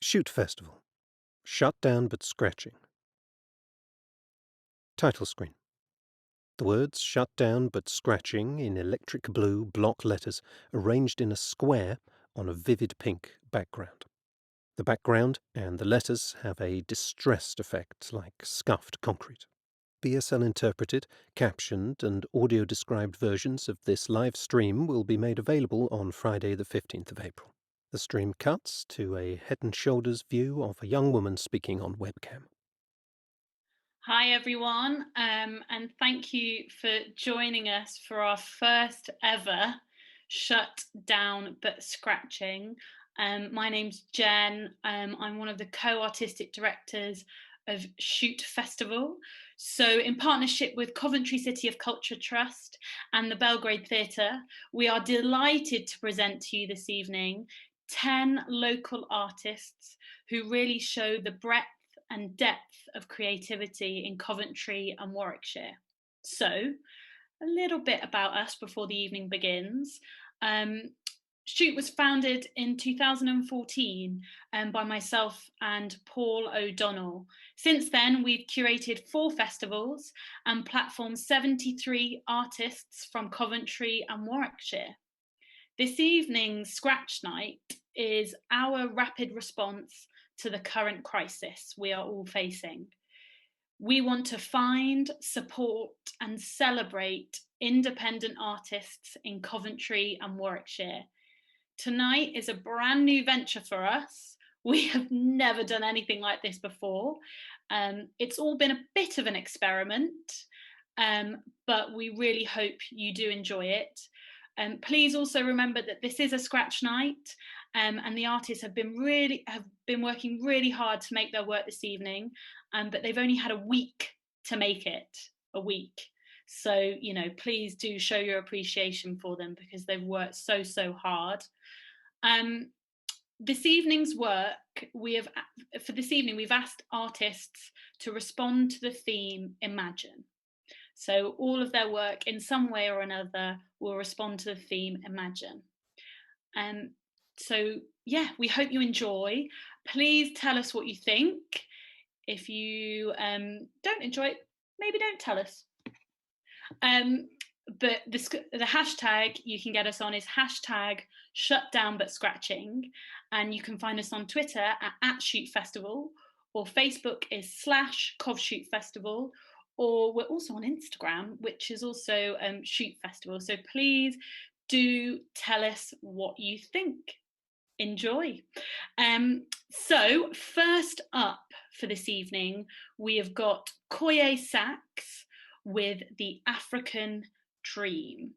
Shoot Festival. Shut down but scratching. Title screen. The words shut down but scratching in electric blue block letters arranged in a square on a vivid pink background. The background and the letters have a distressed effect like scuffed concrete. BSL interpreted, captioned and audio-described versions of this live stream will be made available on Friday the 15th of April. The stream cuts to a head and shoulders view of a young woman speaking on webcam. Hi everyone, and thank you for joining us for our first ever Shut Down But Scratching. My name's Jen. I'm one of the co-artistic directors of Shoot Festival. So in partnership with Coventry City of Culture Trust and the Belgrade Theatre, we are delighted to present to you this evening 10 local artists who really show the breadth and depth of creativity in Coventry and Warwickshire. So, a little bit about us before the evening begins. Shoot was founded in 2014 by myself and Paul O'Donnell. Since then, we've curated 4 festivals and platformed 73 artists from Coventry and Warwickshire. This evening's Scratch Night is our rapid response to the current crisis we are all facing. We want to find, support, and celebrate independent artists in Coventry and Warwickshire. Tonight is a brand new venture for us. We have never done anything like this before. It's all been a bit of an experiment, but we really hope you do enjoy it. Please also remember that this is a Scratch Night, and the artists have been working really hard to make their work this evening, but they've only had a week to make it, a week. So, please do show your appreciation for them because they've worked so hard. This evening's work, we've asked artists to respond to the theme Imagine. So all of their work in some way or another will respond to the theme Imagine. So yeah, we hope you enjoy. Please tell us what you think. If you don't enjoy it, maybe don't tell us. But the hashtag you can get us on is hashtag #shutdownbutscratching, and you can find us on Twitter at Shoot Festival, or Facebook is /CovShootFestival, or we're also on Instagram, which is also Shoot Festival. So please do tell us what you think. Enjoy. So first up for this evening, we have got Koyesax with The African Dream.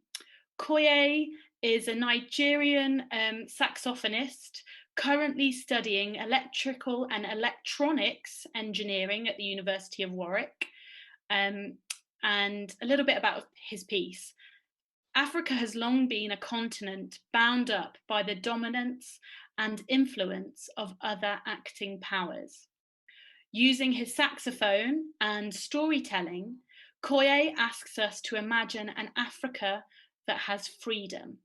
Koye is a Nigerian saxophonist currently studying electrical and electronics engineering at the University of Warwick. And a little bit about his piece. Africa has long been a continent bound up by the dominance and influence of other acting powers. Using his saxophone and storytelling, Koye asks us to imagine an Africa that has freedom.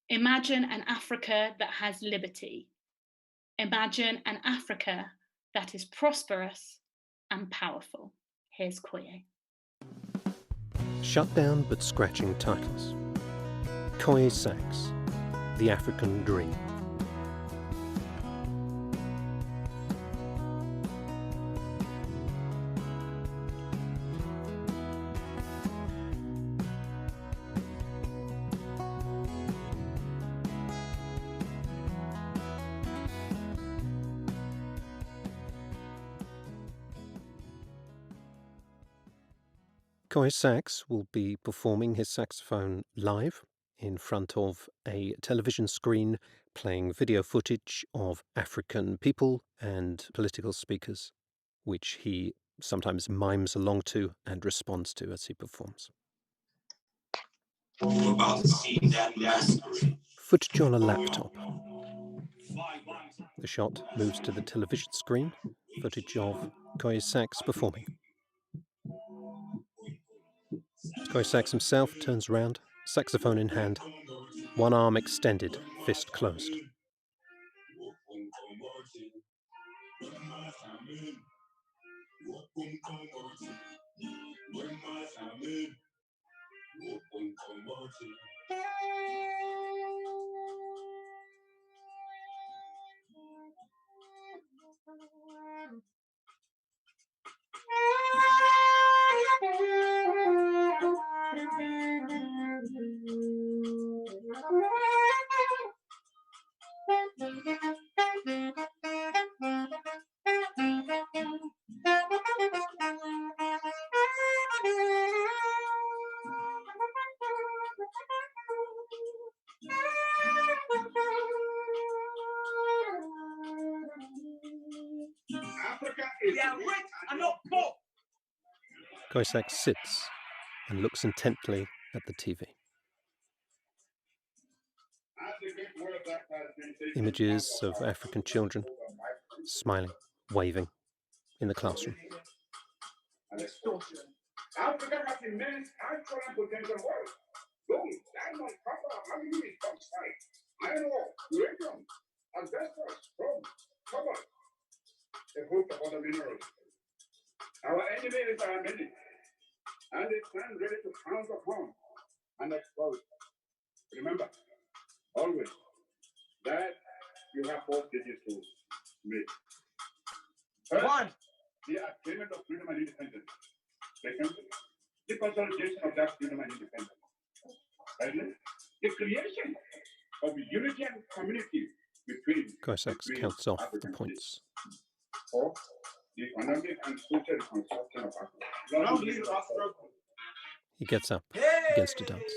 Imagine an Africa that has liberty. Imagine an Africa that is prosperous and powerful. Here's Koye. Shut down but scratching titles. Koyesax, The African Dream. Koyesax will be performing his saxophone live in front of a television screen, playing video footage of African people and political speakers, which he sometimes mimes along to and responds to as he performs. Footage on a laptop. The shot moves to the television screen, footage of Koyesax performing. Koyesax himself turns round, saxophone in hand, one arm extended, fist closed. Koyesax sits and looks intently at the TV. Images of African children smiling, waving in the classroom. Africa has immense cultural potential. Gold, diamond, copper, manganese, bauxite, iron ore, uranium, asbestos, chrome, cobalt, a host of other minerals. Our enemies are many, and they stand ready to pounce upon and exploit. Remember, always, that you have 4 digits to make. First, one, the attainment of freedom and independence. Second, the consolidation of that freedom and independence. Thirdly, the creation of unity and community between Koyesax counts off the points. Fourth, the economic and social reconstruction of Africa. He gets up, begins to dance.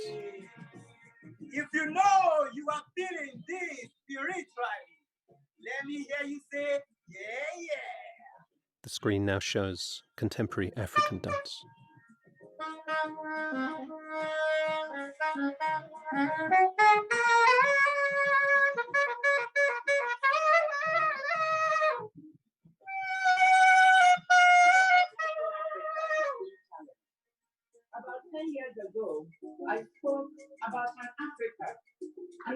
If you know you are feeling this spiritually, let me hear you say, yeah, yeah. The screen now shows contemporary African dance. About 10 years ago, I spoke about an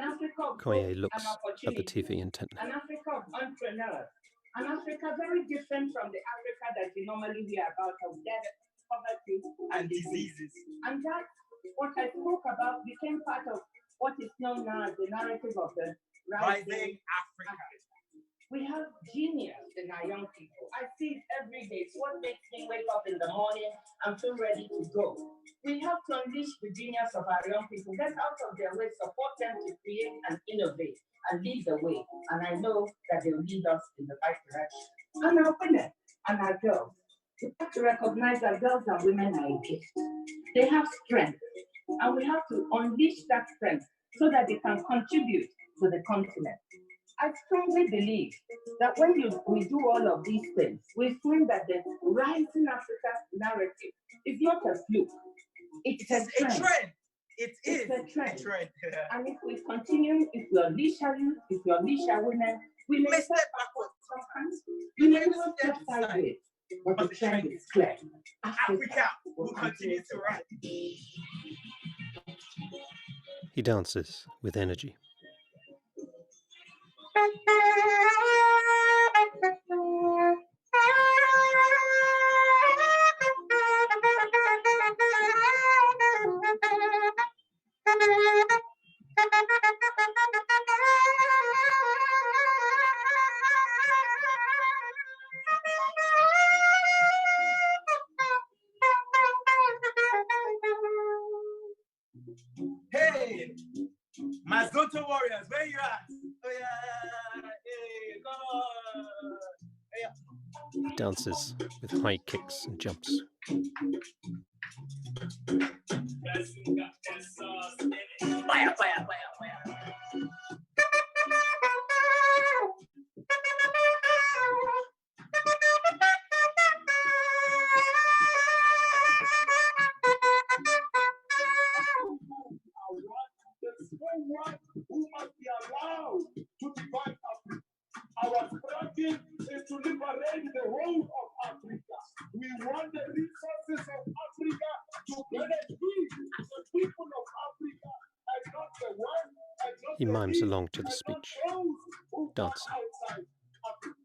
Africa of Koye hope looks and at the opportunity, TV intently. an Africa of entrepreneurs, an Africa very different from the Africa that you normally hear about of death, poverty, and diseases. And that, what I spoke about, became part of what is known now as the narrative of the rising Africa. We have genius in our young people. I see it every day. It's what makes me wake up in the morning and feel ready to go. We have to unleash the genius of our young people, get out of their way, support them to create and innovate and lead the way. And I know that they will lead us in the right direction. And our women and our girls, we have to recognize that girls and women are a gift. They have strength, and we have to unleash that strength so that they can contribute to the continent. I strongly believe that when we do all of these things, we find that the rising Africa narrative is not a fluke. It's a trend. It's a trend. Yeah. And if we continue, if we unleash our youth, if we unleash our women, we may step backwards sometimes. We may not step sideways, but the trend is clear. Africa will continue to rise. He dances with energy. Hey, my Zonto warriors, where you at? Oh yeah, hey, come on. Hey. He dances with high kicks and jumps. Fire, fire, fire, fire. Someone who must be allowed to divide Africa. Our strategy is to liberate the whole of Africa. We want the resources of Africa to benefit the people of Africa and not the West and not He the mimes East, along to the and not speech, those who are dancing. outside Africa.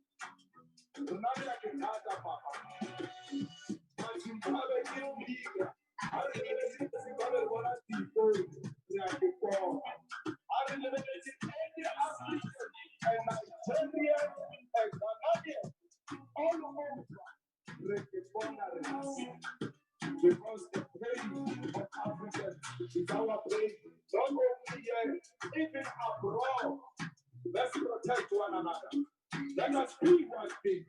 Because the pain of Africans is our pain, not only here, even abroad. Let's protect one another. Let us be one thing.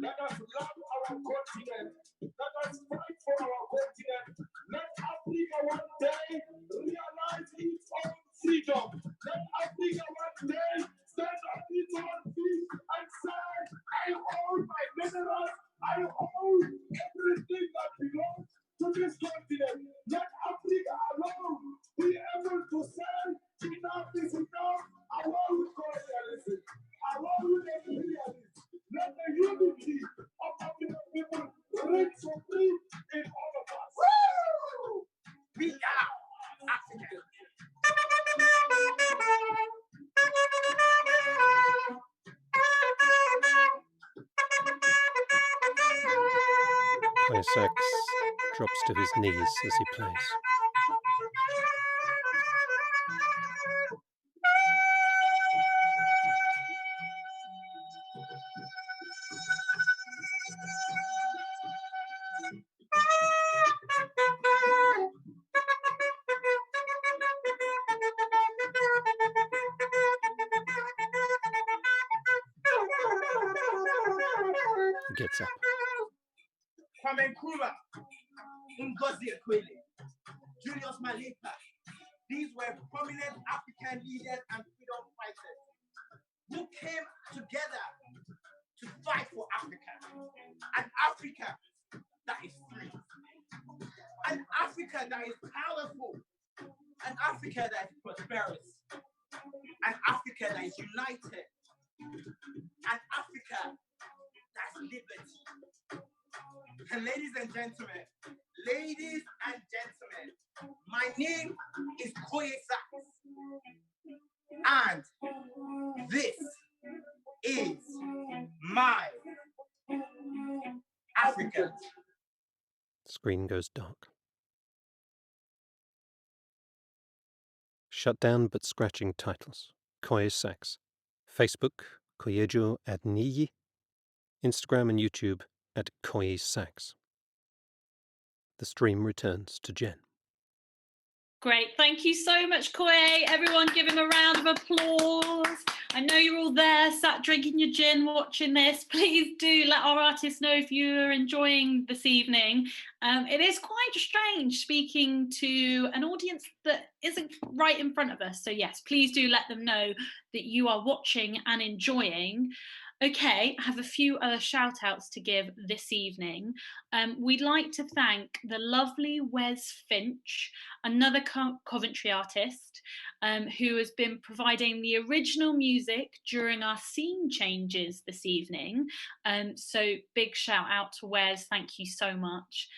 Let us love our continent. Let us fight for our continent. Let Africa one day realize its own freedom. Let Africa one day stand on its own feet and say, I own my minerals. I own everything that belongs to this continent. Let Africa alone be able to say, enough is enough. I want colonialism. I want imperialism. Let the unity of African people reign supreme in all of us. Woo! We are African. Koyesax drops to his knees as he plays. He gets up. Kwame Nkrumah, Ngozi Okonjo, Julius Malema. These were prominent African leaders and freedom fighters who came together to fight for Africa. An Africa that is free. An Africa that is powerful. An Africa that is prosperous. An Africa that is united. An Africa that's liberty. And ladies and gentlemen, my name is Koyesax, and this is my Africa. Screen goes dark. Shut down but scratching titles. Koyesax. Facebook, Koyejo Adniyi. Instagram and YouTube at Koyesax. The stream returns to Jen. Great, thank you so much, Koye. Everyone give him a round of applause. I know you're all there, sat drinking your gin, watching this. Please do let our artists know if you're enjoying this evening. It is quite strange speaking to an audience that isn't right in front of us. So yes, please do let them know that you are watching and enjoying. Okay, I have a few other shout outs to give this evening. We'd like to thank the lovely Wes Finch, another Coventry artist, who has been providing the original music during our scene changes this evening. So big shout out to Wes, thank you so much.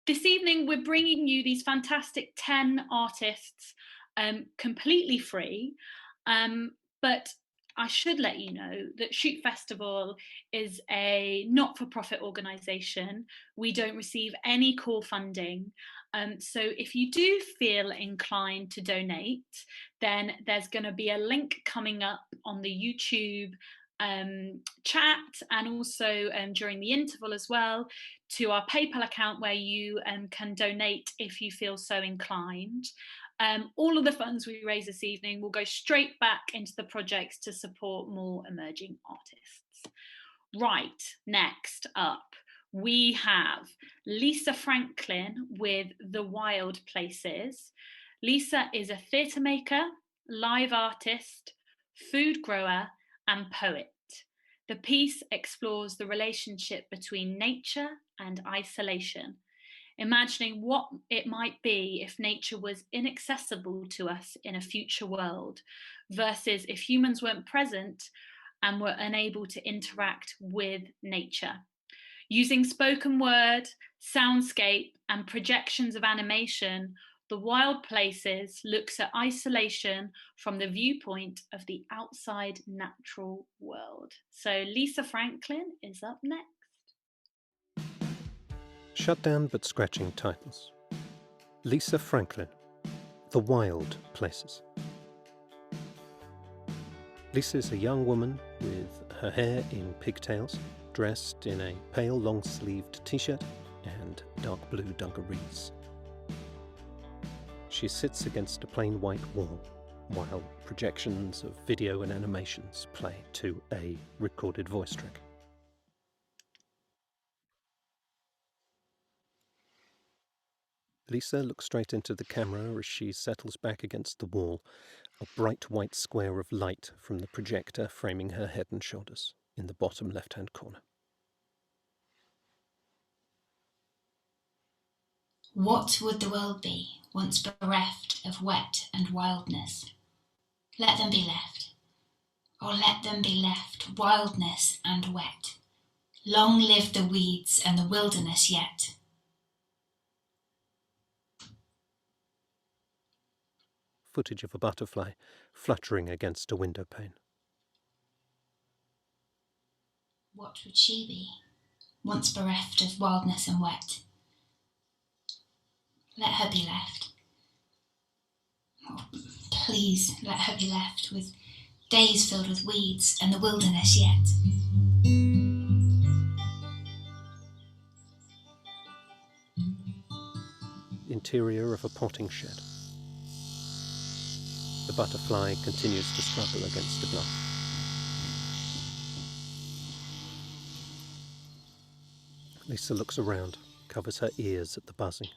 This evening, we're bringing you these fantastic 10 artists completely free, but I should let you know that Shoot Festival is a not-for-profit organisation. We don't receive any core funding. So if you do feel inclined to donate, then there's going to be a link coming up on the YouTube chat and also during the interval as well to our PayPal account where you can donate if you feel so inclined. All of the funds we raise this evening will go straight back into the projects to support more emerging artists. Right, next up, we have Lisa Franklin with The Wild Places. Lisa is a theatre maker, live artist, food grower, and poet. The piece explores the relationship between nature and isolation, imagining what it might be if nature was inaccessible to us in a future world, versus if humans weren't present and were unable to interact with nature. Using spoken word, soundscape, and projections of animation, The Wild Places looks at isolation from the viewpoint of the outside natural world. So Lisa Franklin is up next. Shut down but scratching titles. Lisa Franklin, The Wild Places. Lisa is a young woman with her hair in pigtails, dressed in a pale long-sleeved t-shirt and dark blue dungarees. She sits against a plain white wall while projections of video and animations play to a recorded voice track. Lisa looks straight into the camera as she settles back against the wall, a bright white square of light from the projector framing her head and shoulders in the bottom left-hand corner. What would the world be once bereft of wet and wildness? Let them be left. Oh, let them be left, wildness and wet. Long live the weeds and the wilderness yet. Footage of a butterfly fluttering against a window pane. What would she be, once bereft of wildness and wet? Let her be left. Oh, please let her be left, with days filled with weeds and the wilderness yet. Interior of a potting shed. The butterfly continues to struggle against the glass. Lisa looks around, covers her ears at the buzzing.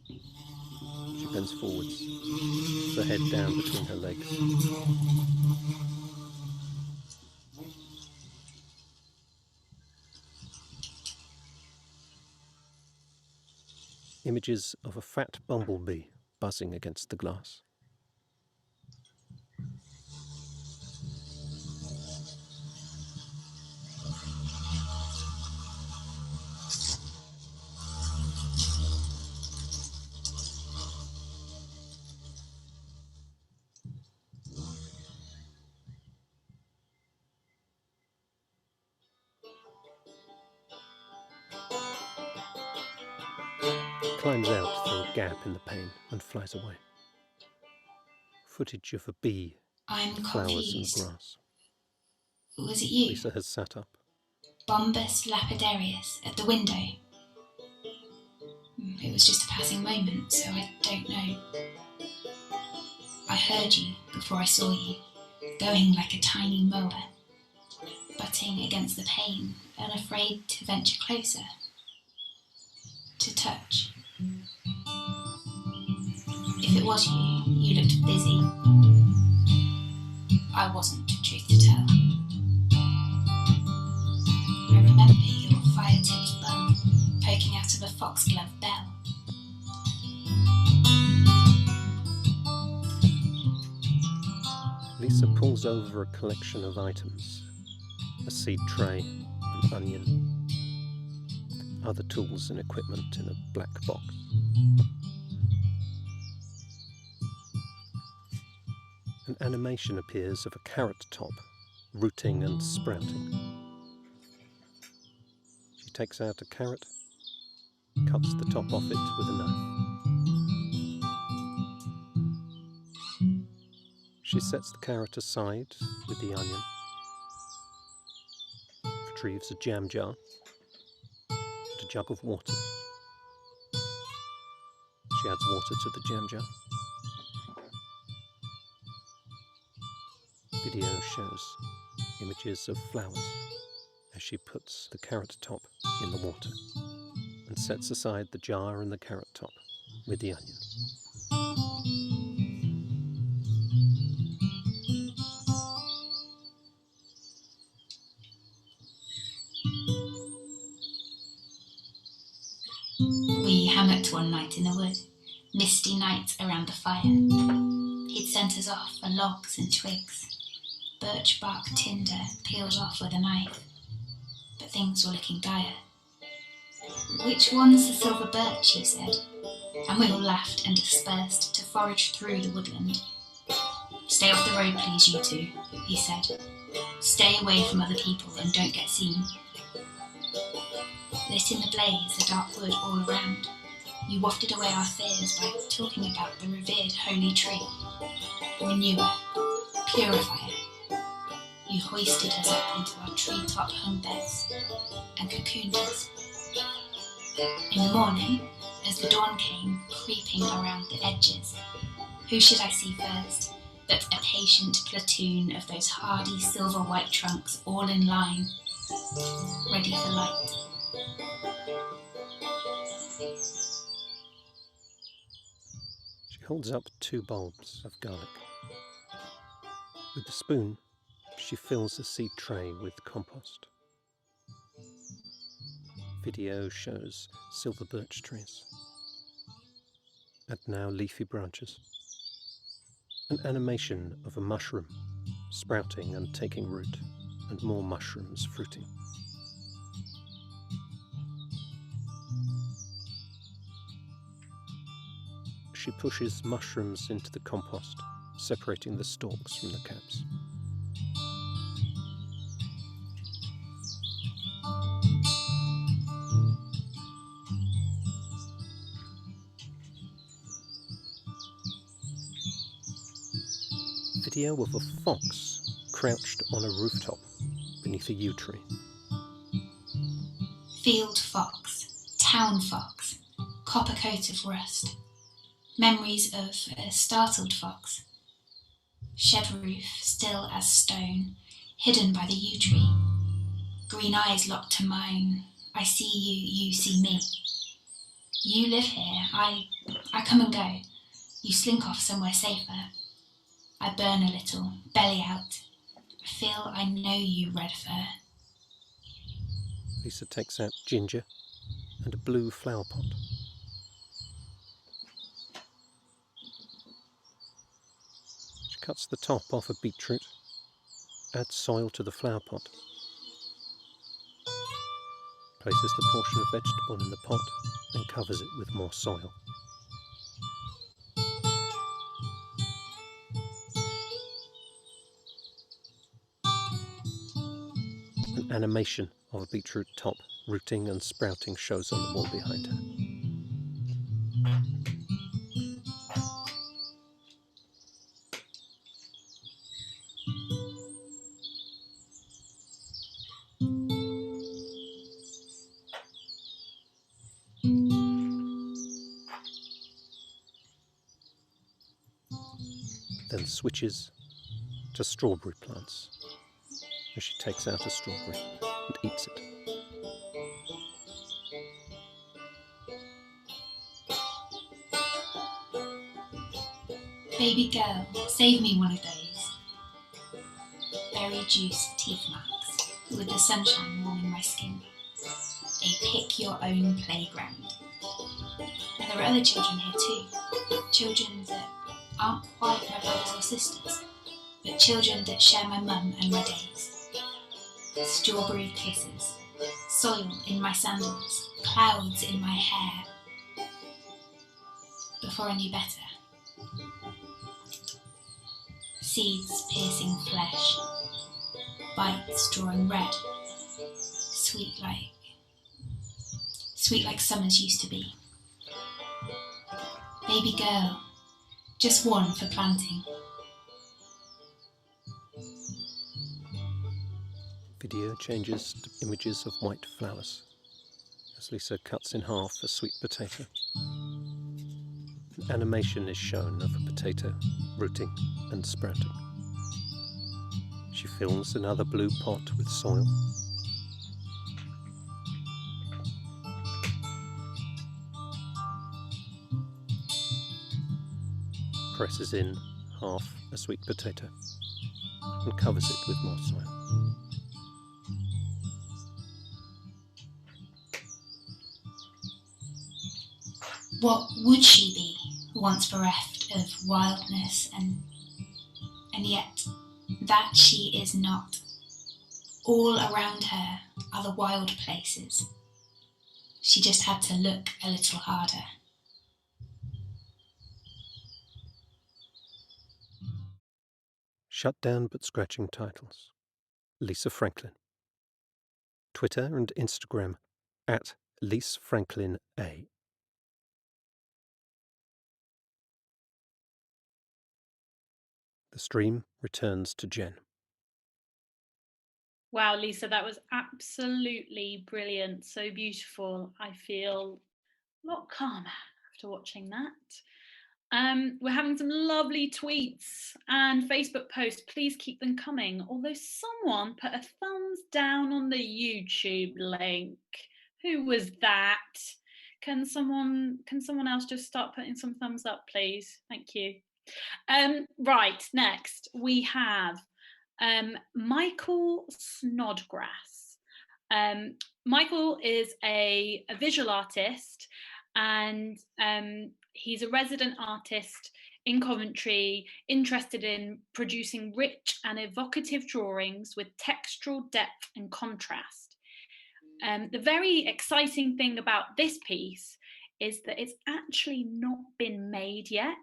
She bends forwards, her head down between her legs. Images of a fat bumblebee buzzing against the glass. Climbs out through a gap in the pane and flies away. Footage of a bee, I'm flowers confused. and grass. Was it you, Lisa has sat up. Bombus lapidarius, at the window? It was just a passing moment, so I don't know. I heard you before I saw you, going like a tiny mower, butting against the pane, unafraid to venture closer, to touch. If it was you, you looked busy. I wasn't, truth to tell. I remember your fire-tipped bum poking out of a foxglove bell. Lisa pulls over a collection of items. A seed tray, an onion, other tools and equipment in a black box. An animation appears of a carrot top, rooting and sprouting. She takes out a carrot, cuts the top off it with a knife. She sets the carrot aside with the onion, retrieves a jam jar and a jug of water. She adds water to the jam jar. Video shows images of flowers as she puts the carrot top in the water and sets aside the jar and the carrot top with the onion. We hammocked one night in the wood, misty night around the fire. He'd sent us off for logs and twigs. Birch bark tinder peeled off with a knife, but things were looking dire. Which one's the silver birch, he said, and we all laughed and dispersed to forage through the woodland. Stay off the road, please, you two, he said. Stay away from other people and don't get seen. lit in the blaze the dark wood all around. You wafted away our fears by talking about the revered holy tree, renewer, purifier. You hoisted us up into our treetop hung beds and cocooned us. In the morning, as the dawn came creeping around the edges, who should I see first but a patient platoon of those hardy silver-white trunks all in line, ready for light. She holds up 2 bulbs of garlic. With the spoon, she fills a seed tray with compost. Video shows silver birch trees, and now leafy branches. An animation of a mushroom sprouting and taking root, and more mushrooms fruiting. She pushes mushrooms into the compost, separating the stalks from the caps. Video of a fox crouched on a rooftop beneath a yew tree. Field fox, town fox, copper coat of rust. Memories of a startled fox. Shed roof still as stone, hidden by the yew tree. Green eyes locked to mine. I see you, you see me. You live here, I come and go. You slink off somewhere safer. I burn a little, belly out. I feel I know you, red fur. Lisa takes out ginger and a blue flower pot. She cuts the top off a beetroot, adds soil to the flower pot, places the portion of vegetable in the pot and covers it with more soil. An animation of a beetroot top rooting and sprouting shows on the wall behind her. Then switches to strawberry plants as she takes out a strawberry and eats it. Baby girl, save me one of those. Berry juice teeth marks, with the sunshine warming my skin. A pick-your-own playground. And there are other children here too. Children that aren't quite my brothers or sisters, but children that share my mum and my days. Strawberry kisses, soil in my sandals, clouds in my hair. Before I knew better. Seeds piercing flesh, bites drawing red, sweet like summers used to be. Baby girl, just one for planting. Video changes to images of white flowers as Lisa cuts in half a sweet potato. An animation is shown of a potato rooting and sprouting. She fills another blue pot with soil. Presses in half a sweet potato and covers it with more soil. What would she be, once bereft of wildness, and yet that she is not. All around her are the wild places. She just had to look a little harder. Shut down but scratching titles. Lisa Franklin. Twitter and Instagram at Lise Franklin A. The stream returns to Jen. Wow, Lisa, that was absolutely brilliant. So beautiful. I feel a lot calmer after watching that. We're having some lovely tweets and Facebook posts. Please keep them coming. Although someone put a thumbs down on the YouTube link. Who was that? Can someone else just start putting some thumbs up, please? Thank you. Right, next we have Michael Snodgrass. Michael is a visual artist, and he's a resident artist in Coventry, interested in producing rich and evocative drawings with textural depth and contrast. The very exciting thing about this piece is that it's actually not been made yet.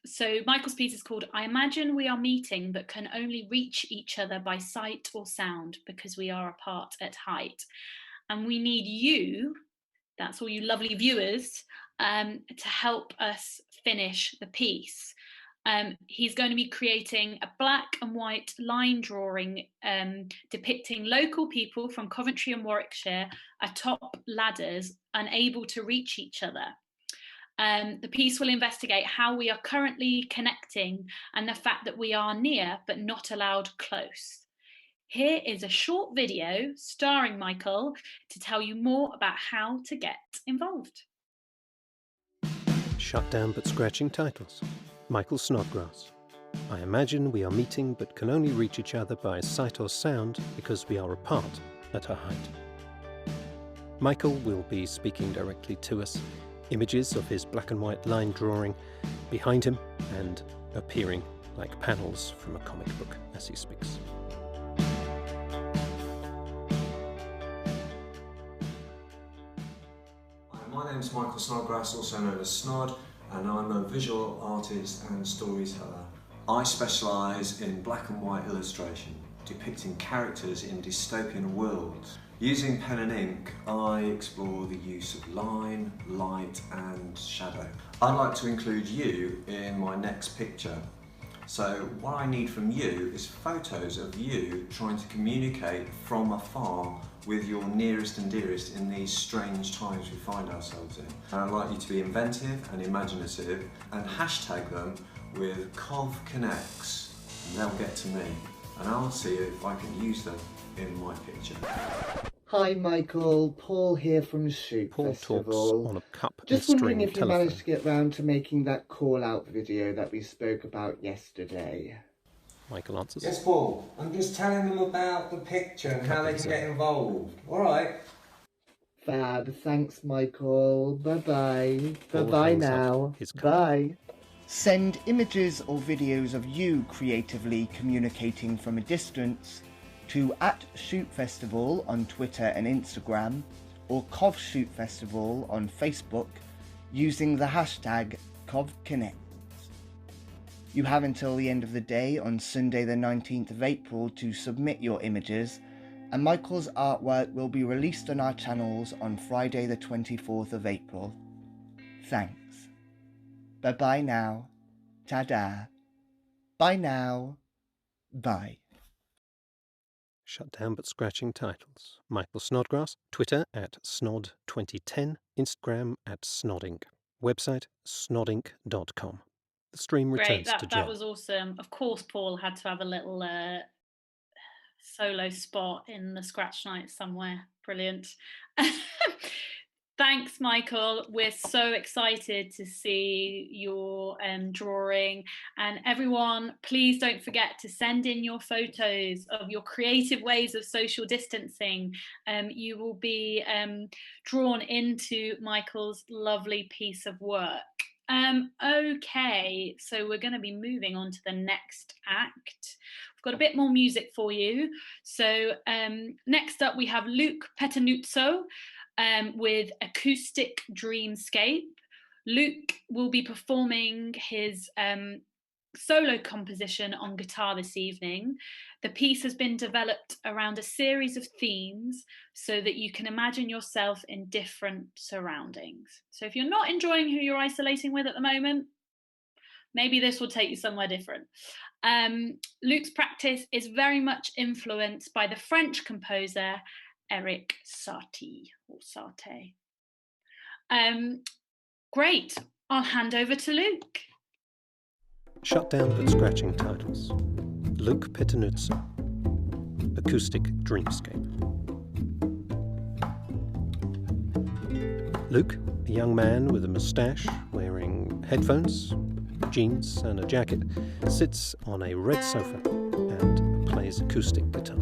So Michael's piece is called I Imagine We Are Meeting but Can Only Reach Each Other by Sight or Sound Because We Are Apart at Height. And we need you, that's all you lovely viewers, to help us finish the piece. He's going to be creating a black and white line drawing depicting local people from Coventry and Warwickshire atop ladders, unable to reach each other. The piece will investigate how we are currently connecting and the fact that we are near but not allowed close. Here is a short video starring Michael to tell you more about how to get involved. Shut down but scratching titles. Michael Snodgrass. I imagine we are meeting but can only reach each other by sight or sound because we are apart at a height. Michael will be speaking directly to us. Images of his black and white line drawing behind him and appearing like panels from a comic book as he speaks. My name is Michael Snodgrass, also known as Snod, and I'm a visual artist and storyteller. I specialise in black and white illustration, depicting characters in dystopian worlds. Using pen and ink, I explore the use of line, light and shadow. I'd like to include you in my next picture. So what I need from you is photos of you trying to communicate from afar with your nearest and dearest in these strange times we find ourselves in. And I'd like you to be inventive and imaginative and hashtag them with CovConnects, and they'll get to me. And I'll see if I can use them in my picture. Hi Michael, Paul here from Shoot Paul Festival. talks on a cup Just and wondering string if you telephone. managed to get round to making that call-out video that we spoke about yesterday. Michael answers. Yes, Paul. I'm just telling them about the picture and how they can get involved. All right. Fab, thanks Michael. Bye-bye. Paul Bye-bye hangs up now. his cup. Bye. Send images or videos of you creatively communicating from a distance to @ShootFestival on Twitter and Instagram or CovShootFestival on Facebook using the hashtag CovConnects. You have until the end of the day on Sunday the 19th of April to submit your images, and Michael's artwork will be released on our channels on Friday the 24th of April. Thanks. Bye-bye now. Ta-da. Bye now. Bye. Shut down but scratching titles. Michael Snodgrass. Twitter @Snod2010. Instagram @Snodink. Website snodink.com. The stream returns Great, to Jen. that was awesome. Of course, Paul had to have a little solo spot in the scratch night somewhere. Brilliant. Thanks, Michael. We're so excited to see your drawing. And everyone, please don't forget to send in your photos of your creative ways of social distancing. You will be drawn into Michael's lovely piece of work. Okay, so we're going to be moving on to the next act. We've got a bit more music for you. So next up we have Luke Pettenuzzo with Acoustic Dreamscape. Luke will be performing his solo composition on guitar this evening. The piece has been developed around a series of themes so that you can imagine yourself in different surroundings. So if you're not enjoying who you're isolating with at the moment, maybe this will take you somewhere different. Luc's practice is very much influenced by the French composer Eric Satie or Sarte. Great, I'll hand over to Luc. Shut down but scratching titles. Luc Pettenuzzo. Acoustic Dreamscape. Luc, a young man with a moustache, wearing headphones, jeans and a jacket, sits on a red sofa and plays acoustic guitar.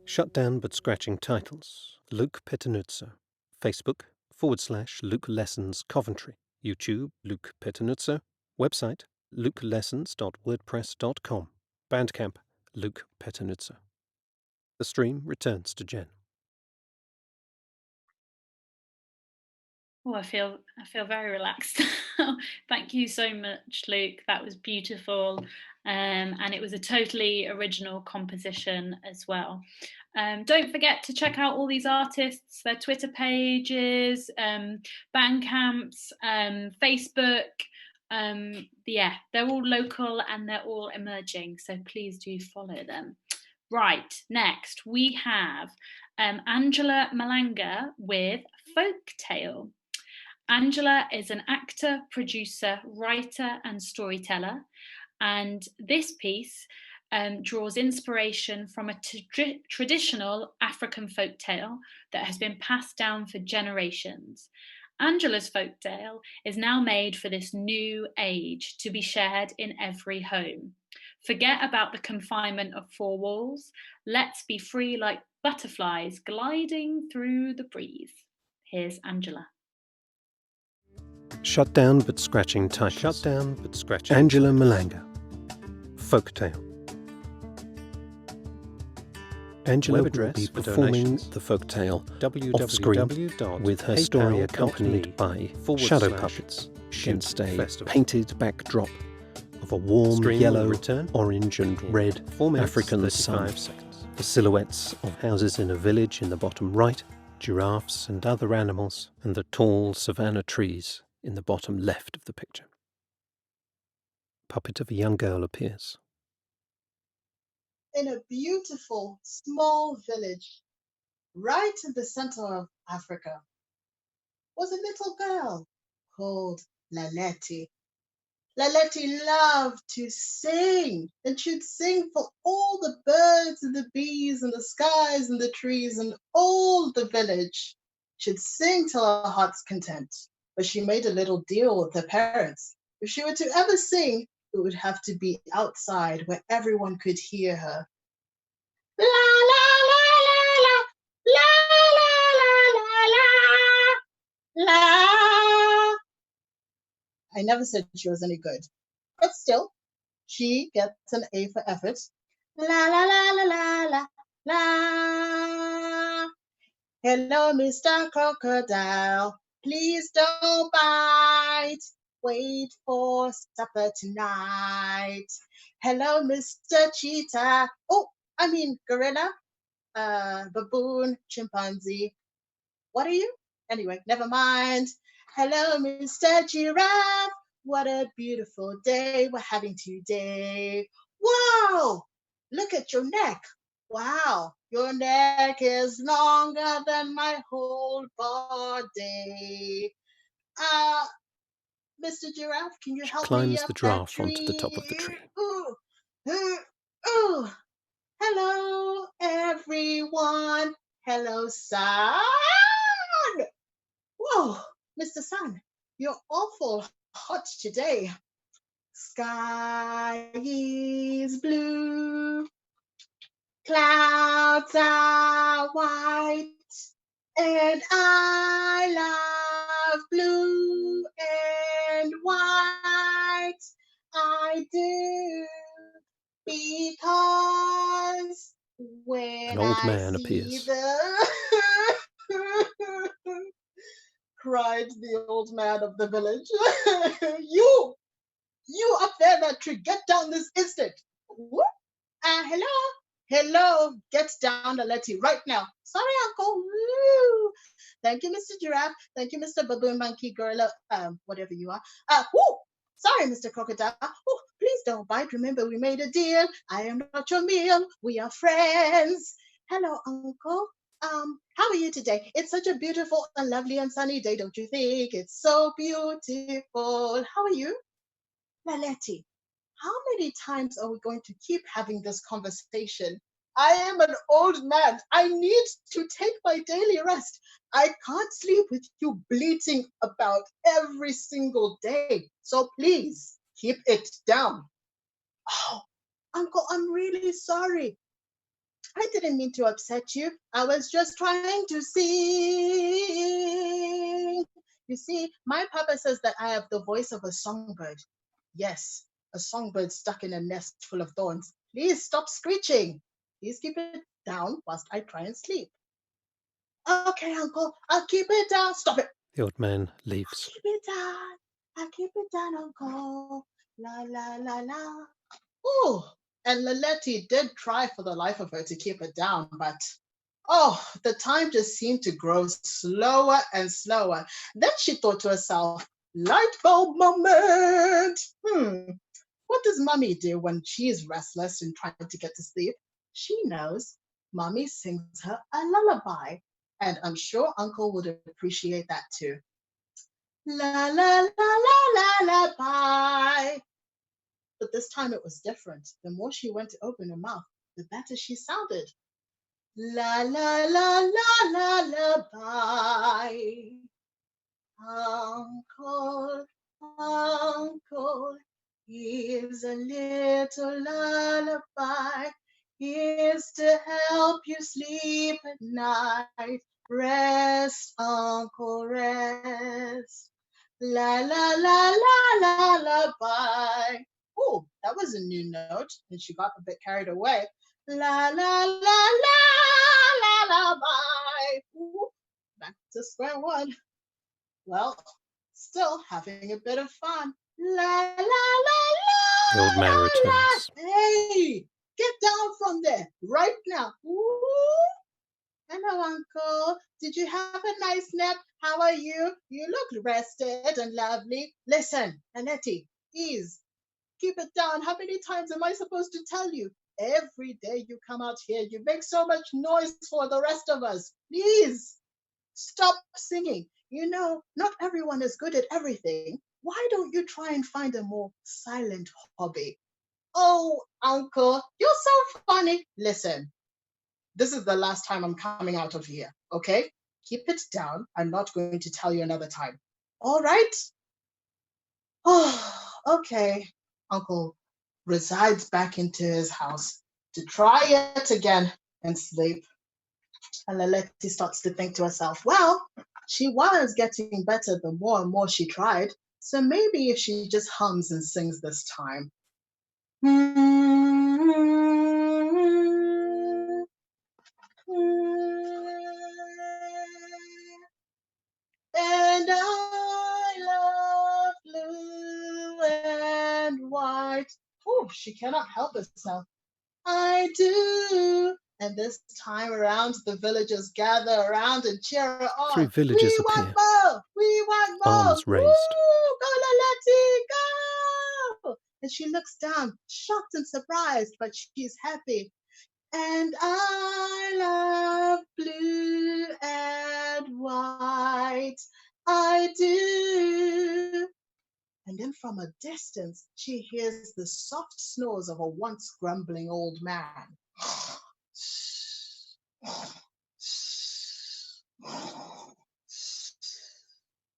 Shut down but scratching titles. Luke Pettenuzzo. Facebook /Luke Lessons Coventry. YouTube Luke Pettenuzzo. Website lukelessons.wordpress.com. Bandcamp Luke Pettenuzzo. The stream returns to Jen. Oh, I feel very relaxed. Thank you so much, Luke. That was beautiful. And it was a totally original composition as well. Don't forget to check out all these artists, their Twitter pages, Bandcamps, Facebook. Yeah, they're all local and they're all emerging, so please do follow them. Right, next we have Angela Mhlanga with Folktale. Angela is an actor, producer, writer and storyteller, and this piece draws inspiration from a traditional African folktale that has been passed down for generations. Angela's folktale is now made for this new age to be shared in every home. Forget about the confinement of four walls. Let's be free like butterflies gliding through the breeze. Here's Angela. Shut down but scratching titles. Shut down but scratching. Angela Mhlanga. Folktale. Angela will be performing the folktale off-screen with her story accompanied by shadow puppets against a painted backdrop of a warm yellow, orange and red African sun. The silhouettes of houses in a village in the bottom right, giraffes and other animals, and the tall savanna trees in the bottom left of the picture. Puppet of a young girl appears. In a beautiful, small village, right in the center of Africa, was a little girl called Laleti. Laleti loved to sing, and she'd sing for all the birds and the bees and the skies and the trees and all the village. She'd sing till her heart's content, but she made a little deal with her parents. If she were to ever sing, it would have to be outside where everyone could hear her. La la la la la la la la la la. I never said she was any good, but still, she gets an A for effort. La la la la la la la. Hello, Mr. Crocodile. Please don't bite. Wait for supper tonight. Hello, Mr. Cheetah. Gorilla, baboon, chimpanzee. What are you? Anyway, never mind. Hello, Mr. Giraffe. What a beautiful day we're having today. Whoa! Look at your neck. Wow, your neck is longer than my whole body. Mr. Giraffe, can you help me Climbs up the that giraffe tree? onto the top of the tree. Ooh. Hello, everyone. Hello, Sun. Whoa, Mr. Sun, you're awful hot today. Sky is blue. Clouds are white. And I love blue and white. I do. Because when An old I man see appears. cried the old man of the village. You up there in that tree, get down this instant. Hello, get down, Laleti, right now. Sorry, Uncle. Woo. Thank you, Mr. Giraffe. Thank you, Mr. Baboon, Monkey, Gorilla, whatever you are. Sorry, Mr. Crocodile. Please don't bite. Remember, we made a deal. I am not your meal. We are friends. Hello, Uncle. How are you today? It's such a beautiful and lovely and sunny day, don't you think? It's so beautiful. How are you? Laleti, how many times are we going to keep having this conversation? I am an old man. I need to take my daily rest. I can't sleep with you bleating about every single day. So please keep it down. Oh, Uncle, I'm really sorry. I didn't mean to upset you. I was just trying to sing. You see, my papa says that I have the voice of a songbird. Yes, a songbird stuck in a nest full of thorns. Please stop screeching. Please keep it down whilst I try and sleep. Okay, Uncle, I'll keep it down. Stop it. The old man leaves. Keep it down. I'll keep it down, Uncle. La, la, la, la. Ooh, and Laletti did try for the life of her to keep it down, but the time just seemed to grow slower and slower. Then she thought to herself, light bulb moment. What does Mummy do when she's restless and trying to get to sleep? She knows. Mummy sings her a lullaby, and I'm sure Uncle would appreciate that too. La la la la la la bye. But this time it was different. The more she went to open her mouth, the better she sounded. La la la la la la bye. Uncle, Uncle, here's a little lullaby. Here's to help you sleep at night. Rest, Uncle, rest. La la la la la la bye. Oh, that was a new note, and she got a bit carried away. La la la la la la bye. Ooh, back to square one. Well, still having a bit of fun. La la la la. The old man la, returns. La. Hey, get down from there right now. Ooh. Hello, Uncle. Did you have a nice nap? How are you? You look rested and lovely. Listen, Anetti, please, keep it down. How many times am I supposed to tell you? Every day you come out here, you make so much noise for the rest of us. Please, stop singing. You know, not everyone is good at everything. Why don't you try and find a more silent hobby? Oh, Uncle, you're so funny. Listen. This is the last time I'm coming out of here, okay? Keep it down. I'm not going to tell you another time. All right? Oh, okay. Uncle resides back into his house to try it again and sleep. And Laletti starts to think to herself, well, she was getting better the more and more she tried. So maybe if she just hums and sings this time. And I love blue and white. Oh, she cannot help herself. I do. And this time around, the villagers gather around and cheer her on. 3 villagers We appear. want more. We want more. Arms raised. Woo! Go, Laletti, go! And she looks down, shocked and surprised, but she's happy. And I love blue and white. I do. And then from a distance, she hears the soft snores of a once grumbling old man.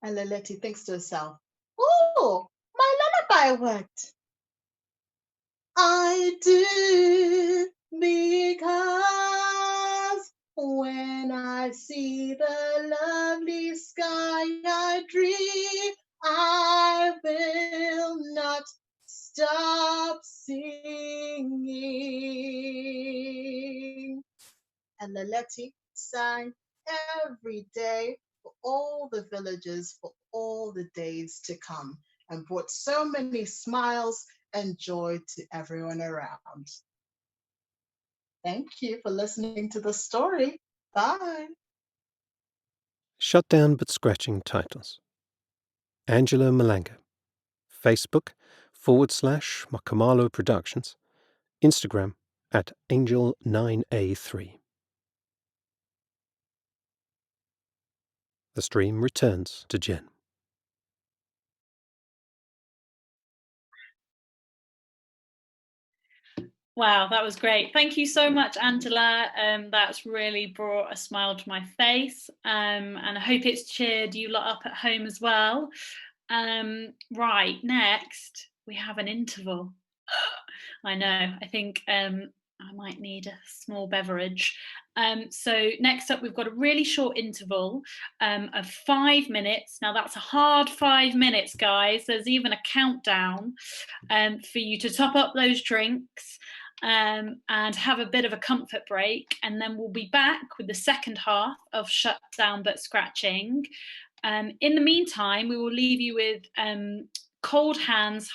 And Laletti thinks to herself, oh, my lullaby worked. I do, because when I see the lovely sky I dream, I will not stop singing. And Laletti sang every day for all the villagers for all the days to come, and brought so many smiles and joy to everyone around. Thank you for listening to the story. Bye. Shut down but scratching titles. Angela Mhlanga. Facebook /Makamalo Productions. Instagram @Angel9A3. The stream returns to Jen. Wow, that was great. Thank you so much, Angela. That's really brought a smile to my face, and I hope it's cheered you lot up at home as well. Right, next we have an interval. I know, I think I might need a small beverage. So next up, we've got a really short interval of 5 minutes. Now that's a hard 5 minutes, guys. There's even a countdown for you to top up those drinks and have a bit of a comfort break. And then we'll be back with the second half of Shut Down But Scratching. In the meantime, we will leave you with Cold Hands,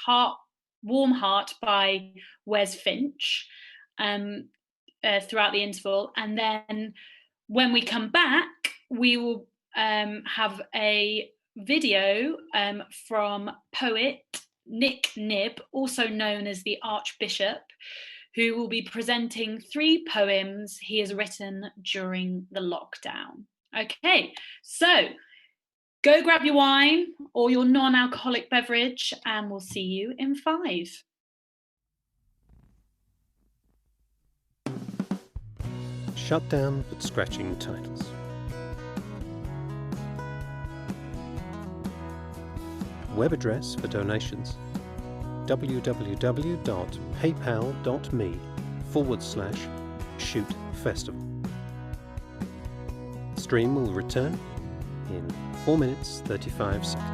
Warm Heart by Wes Finch. Throughout the interval, and then when we come back we will have a video from poet Nick Knibb, also known as the Archbishop, who will be presenting 3 poems he has written during the lockdown. Okay, so go grab your wine or your non-alcoholic beverage and we'll see you in 5. Shut Down But Scratching titles. Web address for donations: www.paypal.me/shootfestival. The stream will return in 4 minutes 35 seconds.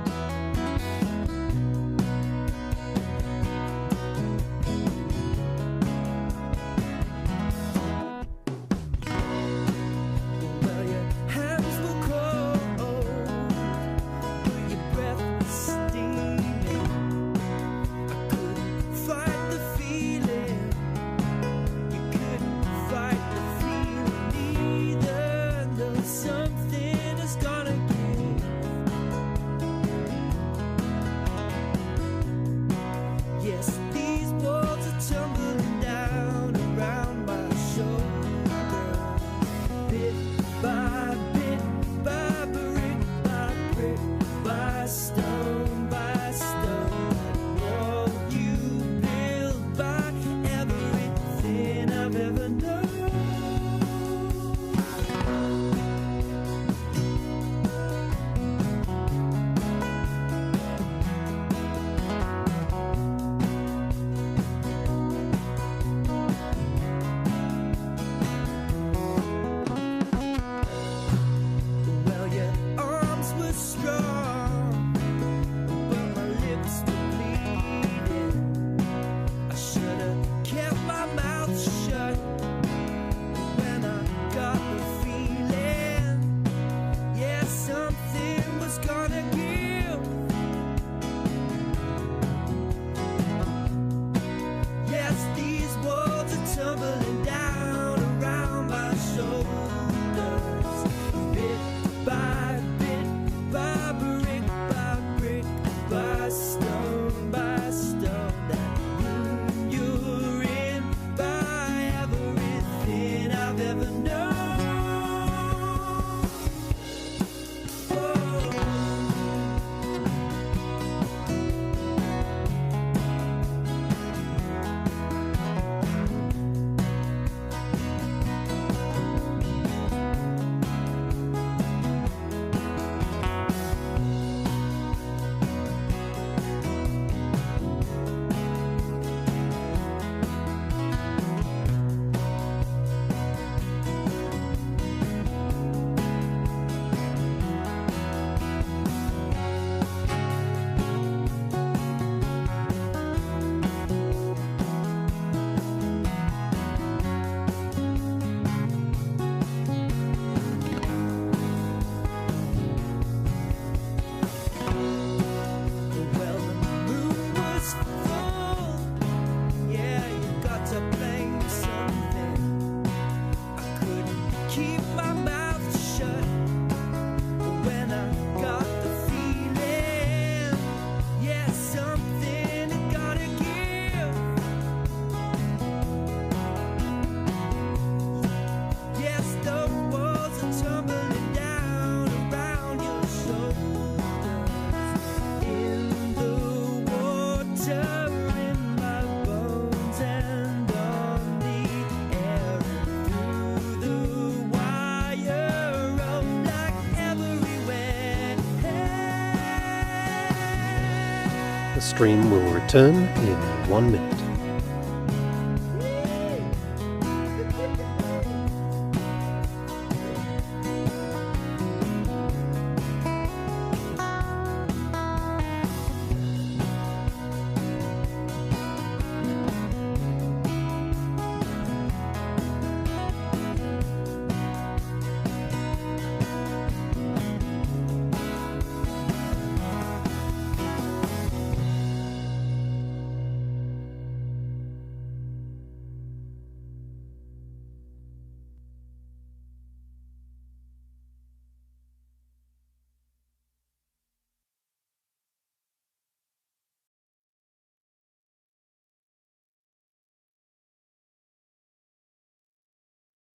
The stream will return in 1 minute.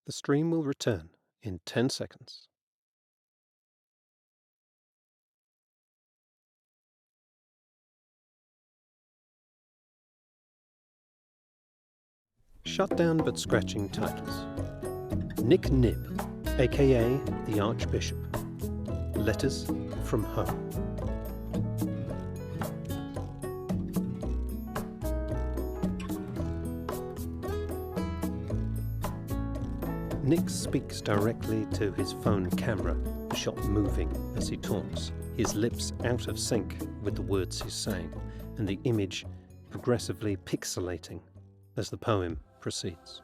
The stream will return in 10 seconds. Shut down but scratching titles. Nick Knibb, aka the Archbishop. Letters from Home. Nick speaks directly to his phone camera, shot moving as he talks, his lips out of sync with the words he's saying, and the image progressively pixelating as the poem proceeds.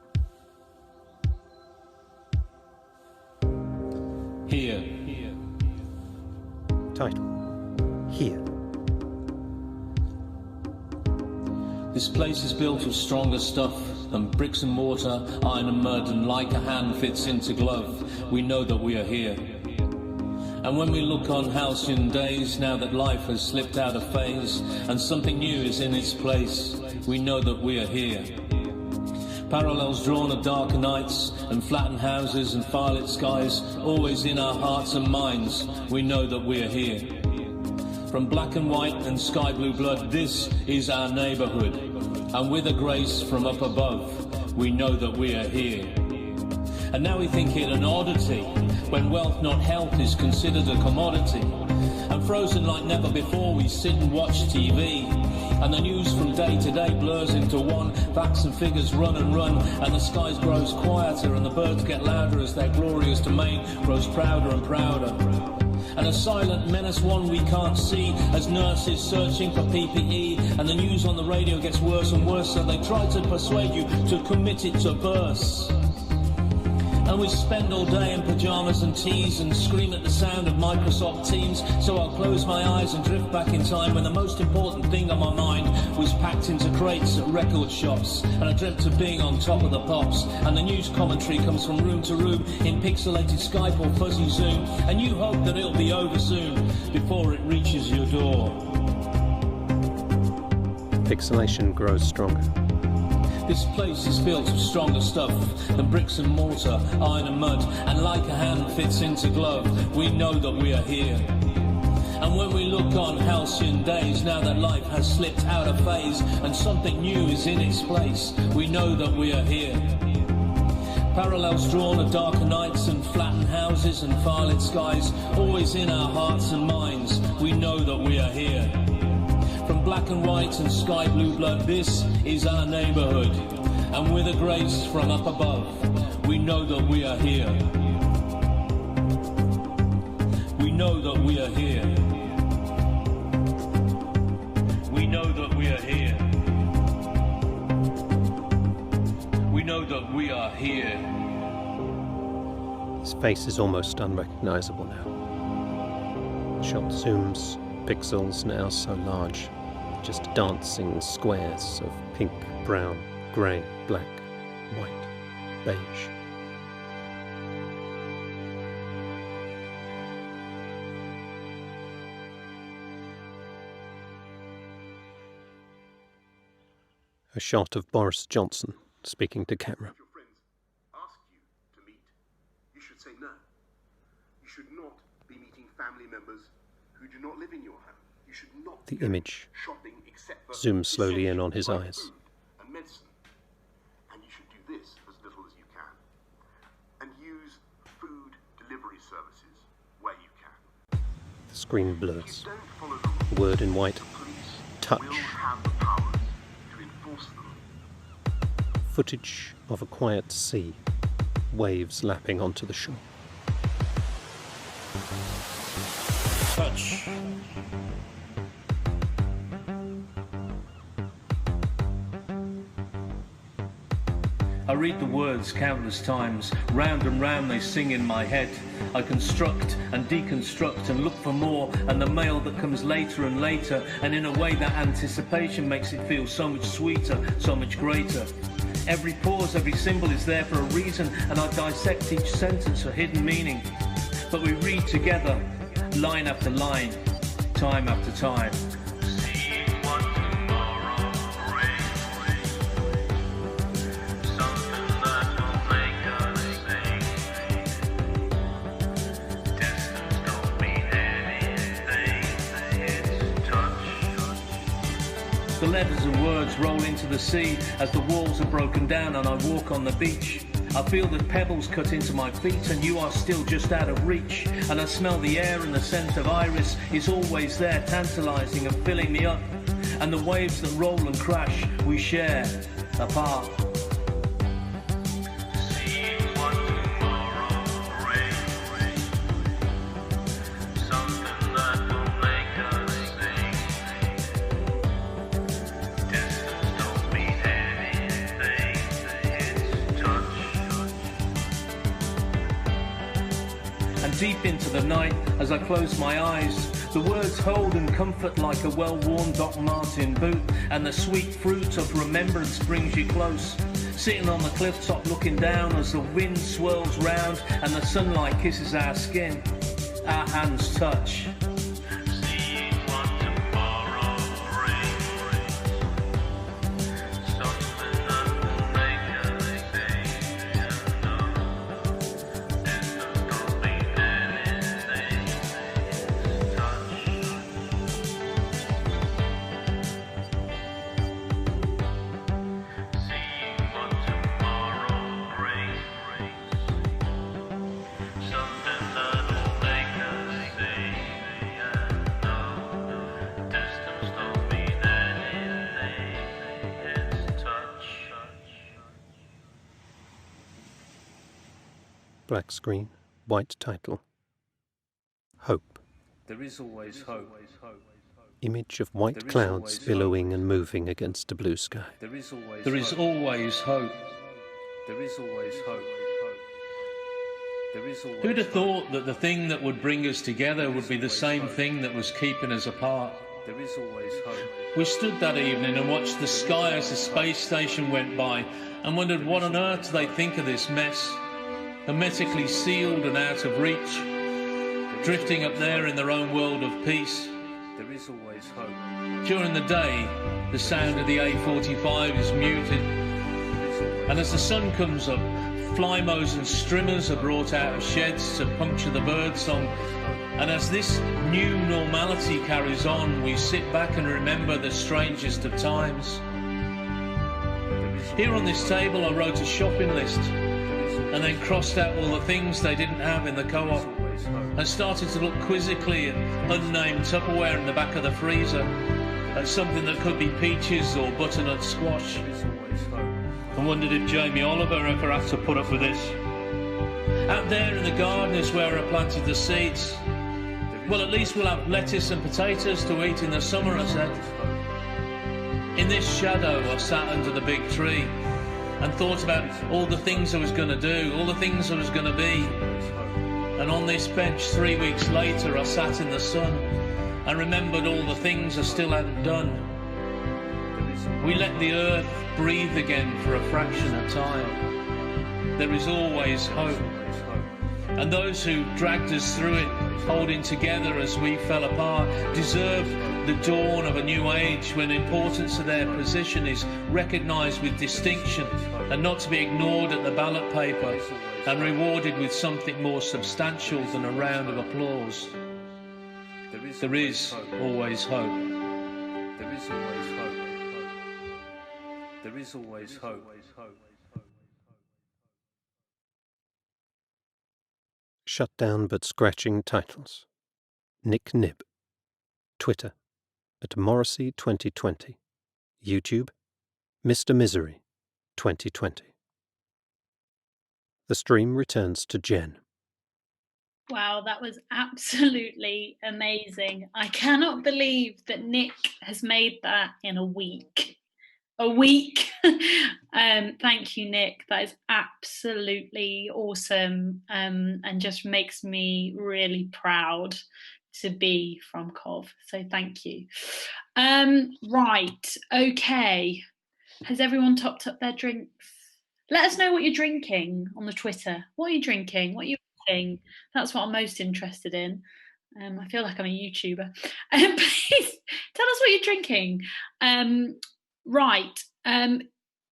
Here. Title: Here. This place is built of stronger stuff than bricks and mortar, iron and mud, and like a hand fits into glove, we know that we are here. And when we look on halcyon days, now that life has slipped out of phase, and something new is in its place, we know that we are here. Parallels drawn of darker nights, and flattened houses and firelit skies, always in our hearts and minds, we know that we are here. From black and white and sky blue blood, this is our neighbourhood. And with a grace from up above, we know that we are here. And now we think it an oddity, when wealth not health is considered a commodity. And frozen like never before, we sit and watch TV. And the news from day to day blurs into one. Facts and figures run and run, and the skies grows quieter, and the birds get louder as their glorious domain grows prouder and prouder. And a silent menace, one we can't see, as nurses searching for PPE, and the news on the radio gets worse and worse, so they try to persuade you to commit it to verse. And we spend all day in pyjamas and teas and scream at the sound of Microsoft Teams. So I'll close my eyes and drift back in time when the most important thing on my mind was packed into crates at record shops. And I dreamt of being on top of the pops. And the news commentary comes from room to room in pixelated Skype or fuzzy Zoom. And you hope that it'll be over soon before it reaches your door. Pixelation grows stronger. This place is built of stronger stuff than bricks and mortar, iron and mud, and like a hand fits into glove, we know that we are here. And when we look on halcyon days, now that life has slipped out of phase and something new is in its place, we know that we are here. Parallels drawn of darker nights and flattened houses and firelit skies, always in our hearts and minds, we know that we are here. From black and white and sky blue blood, this is our neighbourhood. And with a grace from up above, we know that we are here. We know that we are here. We know that we are here. We know that we are here. His face is almost unrecognisable now. The shot zooms, pixels now so large. Just dancing squares of pink, brown, grey, black, white, beige. A shot of Boris Johnson speaking to camera. If your friends ask you to meet, you should say no. You should not be meeting family members who do not live in your home. You should not The image shopping except for zooms slowly in on his like eyes. food and medicine. And you should do this as little as you can. And use food delivery services where you can. The screen If you blurs. don't follow the rules, The word in white, the police touch. will have the powers to enforce them. Footage of a quiet sea, waves lapping onto the shore. Touch. I read the words countless times, round and round they sing in my head. I construct and deconstruct and look for more, and the mail that comes later and later, and in a way that anticipation makes it feel so much sweeter, so much greater. Every pause, every symbol is there for a reason, and I dissect each sentence for hidden meaning. But we read together, line after line, time after time. letters and words roll into the sea as the walls are broken down and I walk on the beach. I feel the pebbles cut into my feet and you are still just out of reach. And I smell the air and the scent of iris is always there, tantalising and filling me up. And the waves that roll and crash, we share apart. Deep into the night, as I close my eyes, the words hold and comfort like a well-worn Doc Martin boot, and the sweet fruit of remembrance brings you close. Sitting on the cliff top looking down as the wind swirls round and the sunlight kisses our skin, our hands touch. Black screen, white title. Hope. There is always hope. Image of white clouds billowing and moving against a blue sky. There is always hope. There is always hope. Who'd have thought that the thing that would bring us together would be the same thing that was keeping us apart? There is always hope. We stood that evening and watched the sky as the space station went by and wondered what on earth they'd think of this mess. Hermetically sealed and out of reach, drifting up there in their own world of peace. There is always hope. During the day, the sound of the A45 is muted, and as the sun comes up, flymos and strimmers are brought out of sheds to puncture the birdsong. And as this new normality carries on, we sit back and remember the strangest of times. Here on this table, I wrote a shopping list, and then crossed out all the things they didn't have in the co-op, and started to look quizzically at unnamed Tupperware in the back of the freezer, at something that could be peaches or butternut squash, and wondered if Jamie Oliver ever had to put up with this. Out there in the garden is where I planted the seeds. Well, at least we'll have lettuce and potatoes to eat in the summer, I said. In this shadow, I sat under the big tree and thought about all the things I was going to do, all the things I was going to be. And on this bench 3 weeks later, I sat in the sun and remembered all the things I still hadn't done. We let the earth breathe again for a fraction of time. There is always hope. And those who dragged us through it, holding together as we fell apart, deserve the dawn of a new age when the importance of their position is recognised with distinction and not to be ignored at the ballot paper and rewarded with something more substantial than a round of applause. There is always hope. There is always hope. There is always hope. Shut down but scratching titles. Nick Knibb. Twitter @Morrissey2020. YouTube Mr. Misery 2020. The stream returns to Jen. Wow, that was absolutely amazing. I cannot believe that Nick has made that in a week. A week. Thank you, Nick. That is absolutely awesome, and just makes me really proud to be from Cov. So thank you. Right, okay. Has everyone topped up their drinks? Let us know what you're drinking on the Twitter. What are you drinking? What are you eating? That's what I'm most interested in. I feel like I'm a YouTuber. Please tell us what you're drinking. Right.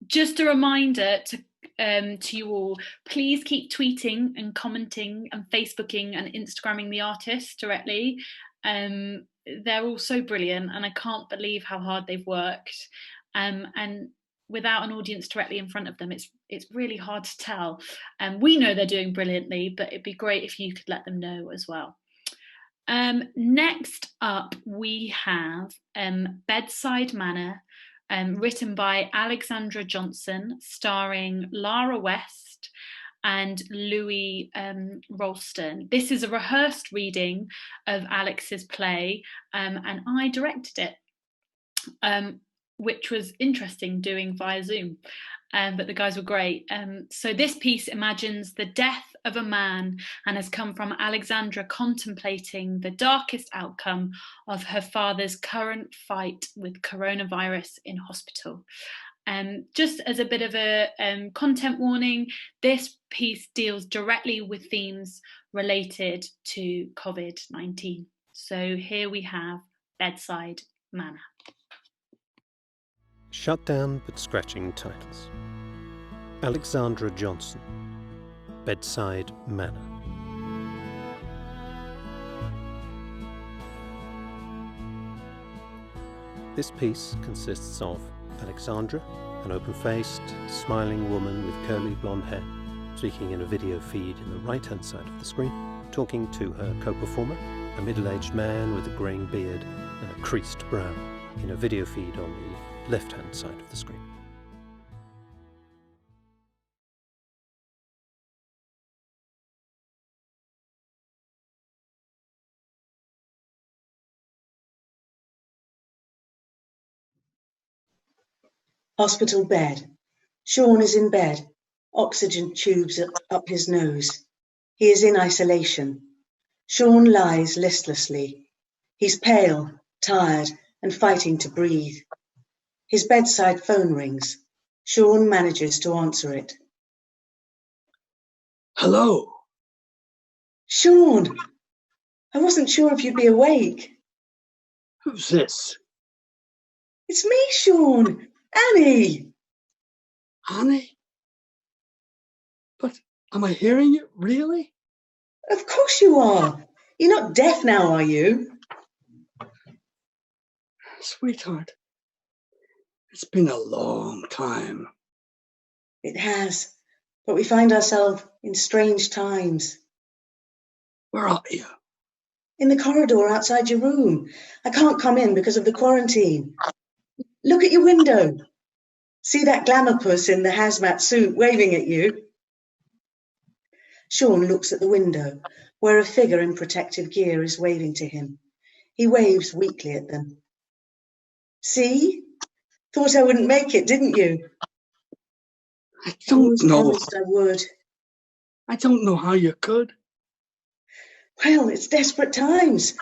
Just a reminder to you all, please keep tweeting and commenting and Facebooking and Instagramming the artist directly. they're all so brilliant, and I can't believe how hard they've worked. And without an audience directly in front of them, it's really hard to tell. And we know they're doing brilliantly, but it'd be great if you could let them know as well. Next up, we have Bedside Manor, written by Alexandra Johnson, starring Lara West and Louis Ralston. This is a rehearsed reading of Alex's play, and I directed it, which was interesting doing via Zoom, but the guys were great. So this piece imagines the death of a man and has come from Alexandra contemplating the darkest outcome of her father's current fight with coronavirus in hospital. Just as a bit of a content warning, this piece deals directly with themes related to COVID-19. So here we have Bedside Manor. Shut down but scratching titles. Alexandra Johnson, Bedside Manor. This piece consists of Alexandra, an open-faced, smiling woman with curly blonde hair, speaking in a video feed in the right-hand side of the screen, talking to her co-performer, a middle-aged man with a greying beard and a creased brow, in a video feed on the left-hand side of the screen. Hospital bed. Sean is in bed, oxygen tubes up his nose. He is in isolation. Sean lies listlessly. He's pale, tired, and fighting to breathe. His bedside phone rings. Sean manages to answer it. Hello. Sean, I wasn't sure if you'd be awake. Who's this? It's me, Sean. Annie! Annie? But am I hearing you, really? Of course you are. You're not deaf now, are you? Sweetheart, it's been a long time. It has, but we find ourselves in strange times. Where are you? In the corridor outside your room. I can't come in because of the quarantine. Look at your window. See that glamour puss in the hazmat suit waving at you? Sean looks at the window, where a figure in protective gear is waving to him. He waves weakly at them. See? Thought I wouldn't make it, didn't you? I don't know. Promised I would. I don't know how you could. Well, it's desperate times.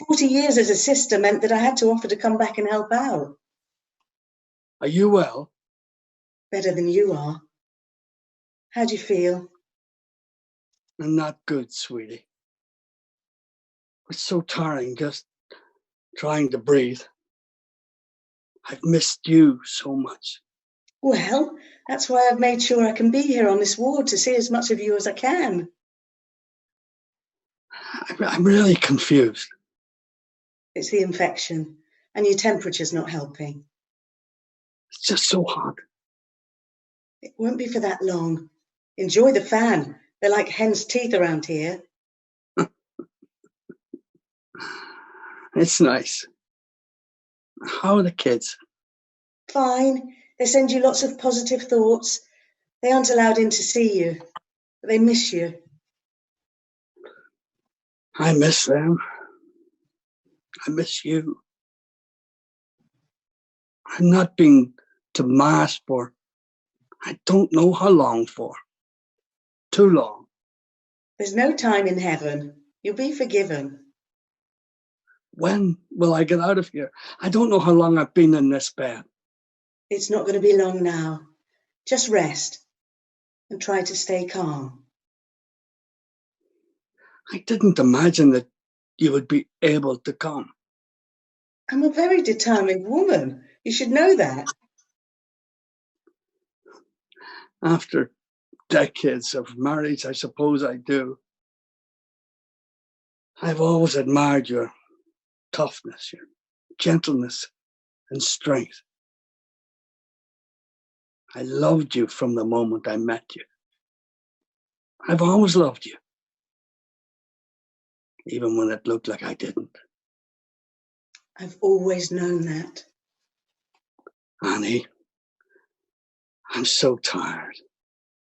40 years as a sister meant that I had to offer to come back and help out. Are you well? Better than you are. How do you feel? I'm not good, sweetie. It's so tiring just trying to breathe. I've missed you so much. Well, that's why I've made sure I can be here on this ward to see as much of you as I can. I'm really confused. It's the infection, and your temperature's not helping. It's just so hot. It won't be for that long. Enjoy the fan. They're like hen's teeth around here. It's nice. How are the kids? Fine. They send you lots of positive thoughts. They aren't allowed in to see you, but they miss you. I miss them. I miss you. I've not been to Mass for I don't know how long for. Too long. There's no time in heaven. You'll be forgiven. When will I get out of here? I don't know how long I've been in this bed. It's not going to be long now. Just rest and try to stay calm. I didn't imagine that you would be able to come. I'm a very determined woman. You should know that. After decades of marriage, I suppose I do. I've always admired your toughness, your gentleness and strength. I loved you from the moment I met you. I've always loved you, even when it looked like I didn't. I've always known that. Annie, I'm so tired.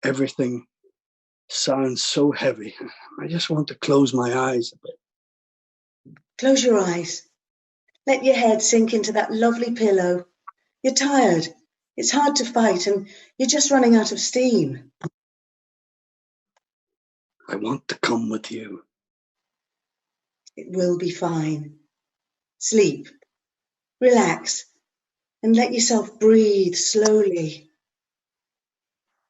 Everything sounds so heavy. I just want to close my eyes a bit. Close your eyes. Let your head sink into that lovely pillow. You're tired. It's hard to fight and you're just running out of steam. I want to come with you. It will be fine. Sleep. Relax. And let yourself breathe slowly.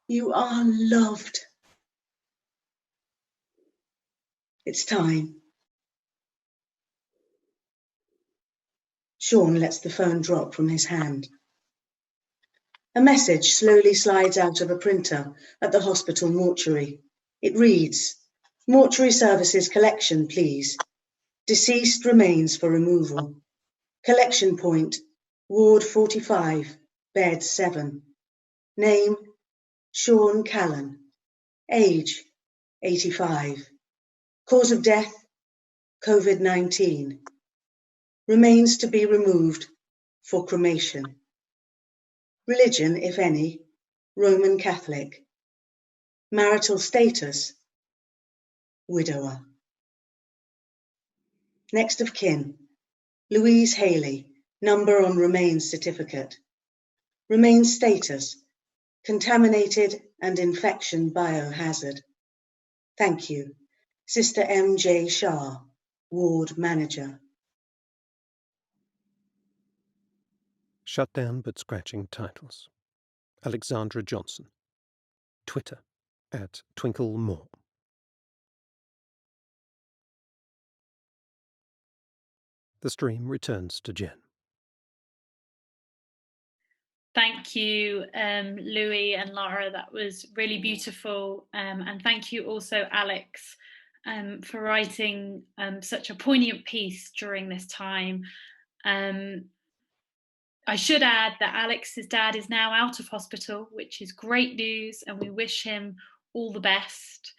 You are loved. It's time. Sean lets the phone drop from his hand. A message slowly slides out of a printer at the hospital mortuary. It reads, "Mortuary services collection, please. Deceased remains for removal. Collection point, Ward 45, Bed 7. Name, Sean Callan. Age, 85. Cause of death, COVID-19. Remains to be removed for cremation. Religion, if any, Roman Catholic. Marital status, widower. Next of kin, Louise Haley, number on remains certificate. Remains status, contaminated and infection biohazard. Thank you, Sister M.J. Shah, ward manager." Shut down but scratching titles. Alexandra Johnson. Twitter @TwinkleMore. The stream returns to Jen. Thank you, Louis and Lara. That was really beautiful. And thank you also, Alex, for writing such a poignant piece during this time. I should add that Alex's dad is now out of hospital, which is great news, and we wish him all the best.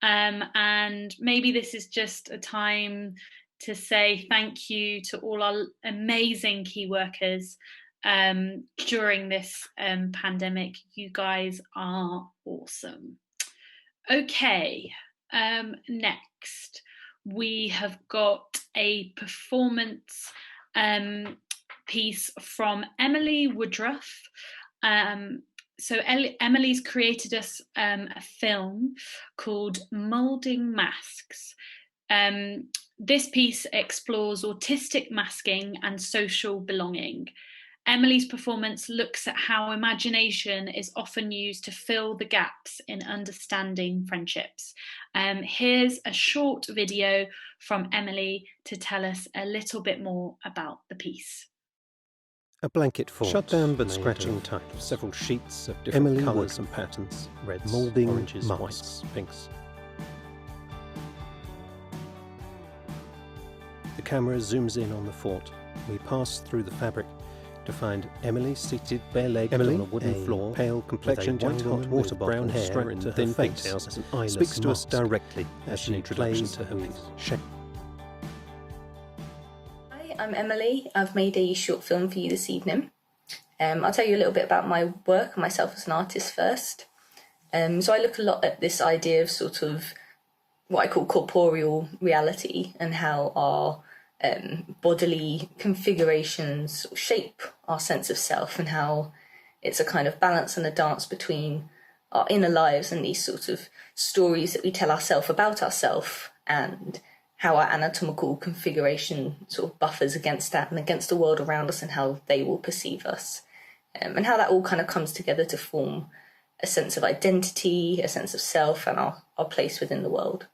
And maybe this is just a time to say thank you to all our amazing key workers during this pandemic. You guys are awesome. Okay, next we have got a performance piece from Emily Woodruff. So Emily's created us a film called Moulding Masks. This piece explores autistic masking and social belonging. Emily's performance looks at how imagination is often used to fill the gaps in understanding friendships. Here's a short video from Emily to tell us a little bit more about the piece. A blanket fort. Shut down but scratching titles. Several sheets of different colours and patterns. Reds, moulding, oranges, whites, pinks. The camera zooms in on the fort. We pass through the fabric to find Emily seated bare-legged on a wooden floor, pale complexion, white hot water bottle, brown hair and thin face, as an eyeless speaks to us directly as an introduction to her piece. Hi, I'm Emily. I've made a short film for you this evening. I'll tell you a little bit about my work and myself as an artist first. So I look a lot at this idea of sort of what I call corporeal reality and how our bodily configurations shape our sense of self, and how it's a kind of balance and a dance between our inner lives and these sort of stories that we tell ourselves about ourselves, and how our anatomical configuration sort of buffers against that and against the world around us and how they will perceive us, and how that all kind of comes together to form a sense of identity, a sense of self, and our place within the world.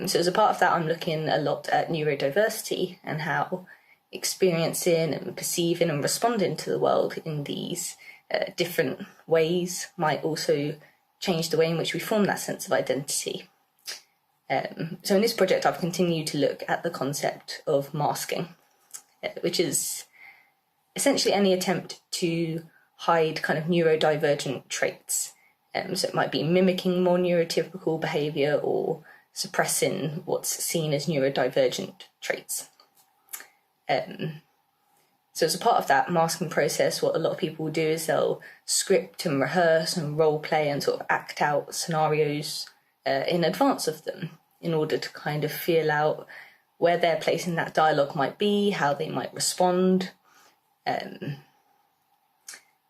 So as a part of that, I'm looking a lot at neurodiversity and how experiencing and perceiving and responding to the world in these different ways might also change the way in which we form that sense of identity. So in this project, I've continued to look at the concept of masking, which is essentially any attempt to hide kind of neurodivergent traits. So it might be mimicking more neurotypical behaviour or suppressing what's seen as neurodivergent traits. So as a part of that masking process, what a lot of people will do is they'll script and rehearse and role play and sort of act out scenarios in advance of them in order to kind of feel out where their place in that dialogue might be, how they might respond, and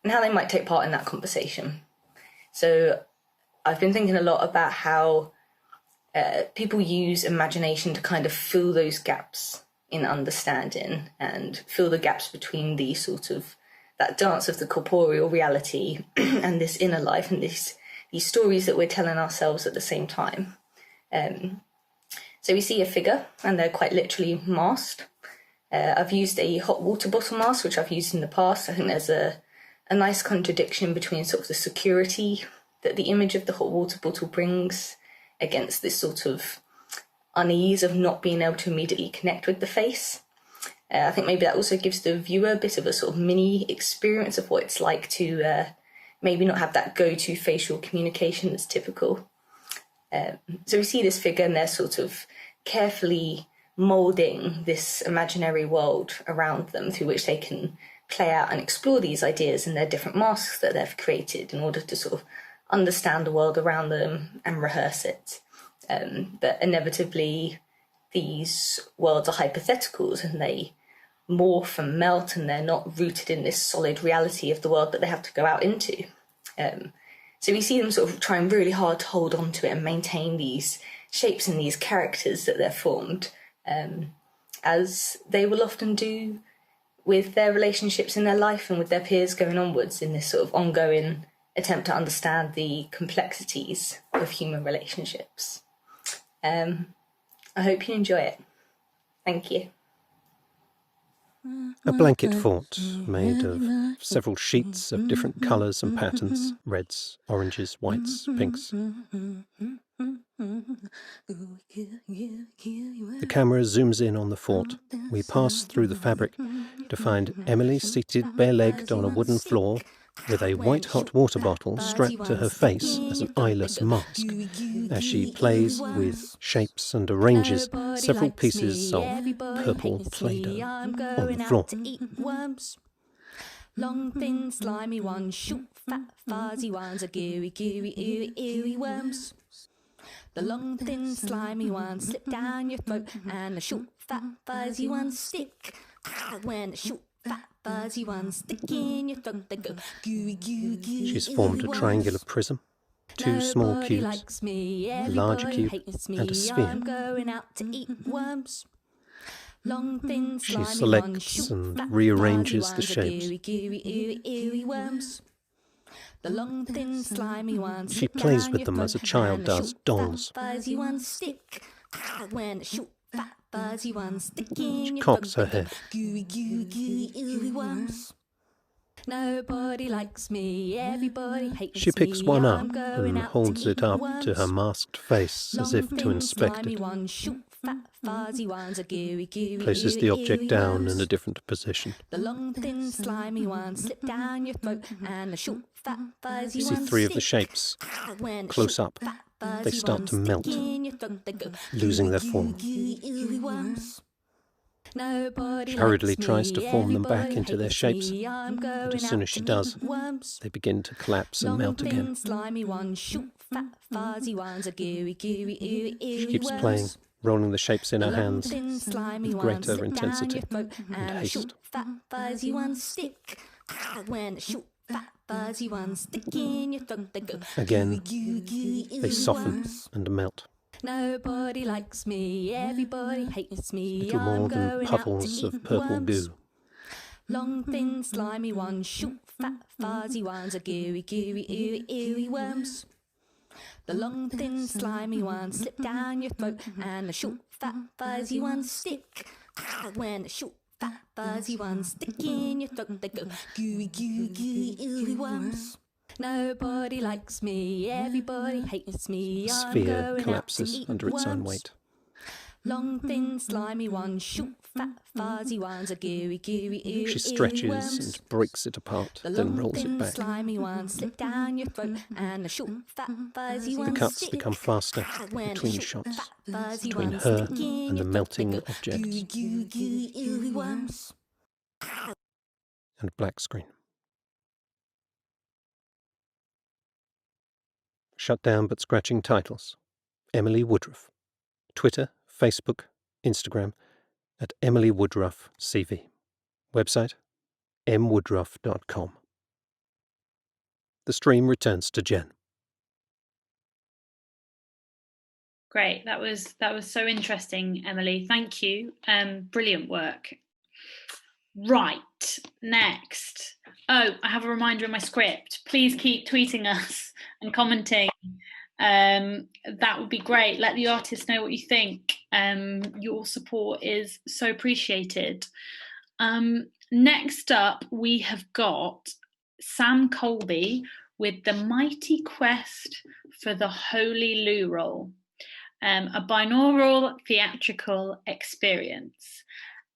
how they might take part in that conversation. So I've been thinking a lot about how people use imagination to kind of fill those gaps in understanding and fill the gaps between the sort of that dance of the corporeal reality and this inner life and these stories that we're telling ourselves at the same time. So we see a figure and they're quite literally masked. I've used a hot water bottle mask, which I've used in the past. I think there's a nice contradiction between sort of the security that the image of the hot water bottle brings against this sort of unease of not being able to immediately connect with the face. I think maybe that also gives the viewer a bit of a sort of mini experience of what it's like to maybe not have that go-to facial communication that's typical. So we see this figure and they're sort of carefully moulding this imaginary world around them through which they can play out and explore these ideas in their different masks that they've created in order to sort of understand the world around them and rehearse it. But inevitably, these worlds are hypotheticals and they morph and melt and they're not rooted in this solid reality of the world that they have to go out into. So we see them sort of trying really hard to hold on to it and maintain these shapes and these characters that they're formed, as they will often do with their relationships in their life and with their peers going onwards in this sort of ongoing attempt to understand the complexities of human relationships. I hope you enjoy it. Thank you. A blanket fort made of several sheets of different colours and patterns, reds, oranges, whites, pinks. The camera zooms in on the fort. We pass through the fabric to find Emily seated bare-legged on a wooden floor with a white hot water bottle strapped to her face as an eyeless mask, as she plays with shapes and arranges several pieces of purple Play-Doh on the floor. Long, thin, slimy ones, short, fat, fuzzy ones are gooey, gooey, ooey, ooey worms. The long, thin, slimy ones slip down your throat, and the short, fat, fuzzy ones stick. When the short, fat, fuzzy ones stick in your throat, they go gooey, gooey, gooey. She's formed a triangular prism, two small cubes, a larger cube, and a sphere. I'm going out to eat worms. Long, thin, She selects and rearranges the shapes. The long, thin, slimy ones. She plays with them as a child does dolls. She cocks her head. Nobody likes me, everybody hates me. She picks one up and holds it up to her masked face as if to inspect it. Places the object down in a different position. The long, thin, slimy ones slip down your throat, and the short, fat, fuzzy You see ones three of the stick. shapes, close up. They start to melt, losing their form. She hurriedly tries to form them back into their shapes, but as soon as she does, they begin to collapse and melt again. She keeps playing, rolling the shapes in her hands with greater intensity and haste. Again, they soften and melt. Nobody likes me, everybody hates me. Little more than puddles of purple goo. Long, thin, slimy ones, short, fat, fuzzy ones are gooey, gooey, ooey, ooey worms. The long, thin, slimy ones slip down your throat, and the short, fat, fuzzy ones stick. When the short, fat, fuzzy ones stick in your throat, they go gooey, gooey, gooey, ooey worms. Nobody likes me, everybody hates me. The I'm sphere going out to collapses eat under its own worms. weight. Long, thin, slimy ones, short, fat, fuzzy ones, a gooey, gooey, ooey, She ooey stretches worms. and breaks it apart, The then long, rolls it thin, back. slimy ones slip down your throat, and the short, fat, fuzzy The ones cuts stick. become faster When the between short, shots, fat, fuzzy between ones her stick in and the your throat, melting they go objects, gooey, gooey, gooey, ooey worms. and black screen. Shut down but scratching titles. Emily Woodruff. Twitter, Facebook, Instagram at Emily Woodruff CV. Website mwoodruff.com. The stream returns to Jen. Great, that was so interesting, Emily. Thank you. Brilliant work. Right, next. Oh, I have a reminder in my script. Please keep tweeting us and commenting. That would be great. Let the artists know what you think. Your support is so appreciated. Next up, we have got Sam Colby with The Mighty Quest for the Holy Loo Roll, a binaural theatrical experience.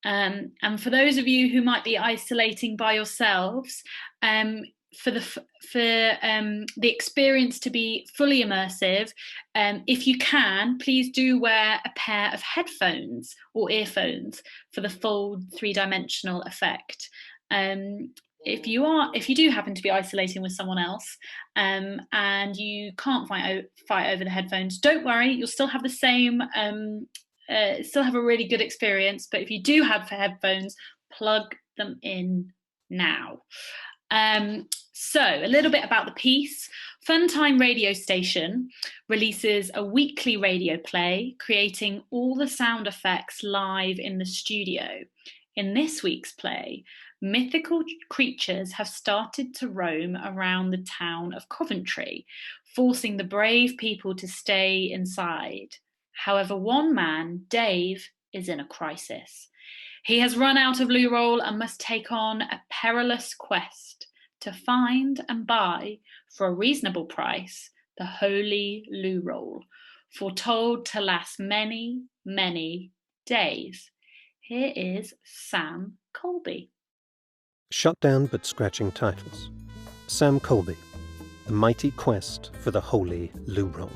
And for those of you who might be isolating by yourselves, for the experience to be fully immersive, if you can, please do wear a pair of headphones or earphones for the full three-dimensional effect. If you do happen to be isolating with someone else, and you can't fight over the headphones, don't worry, you'll still have the same. Still have a really good experience, but if you do have headphones, plug them in now. So a little bit about the piece. Funtime Radio Station releases a weekly radio play, creating all the sound effects live in the studio. In this week's play, mythical creatures have started to roam around the town of Coventry, forcing the brave people to stay inside. However, one man, Dave, is in a crisis. He has run out of loo roll and must take on a perilous quest to find and buy, for a reasonable price, the holy loo roll, foretold to last many, many days. Here is Sam Colby. Shut down but scratching titles. Sam Colby. The Mighty Quest for the Holy Loo Roll.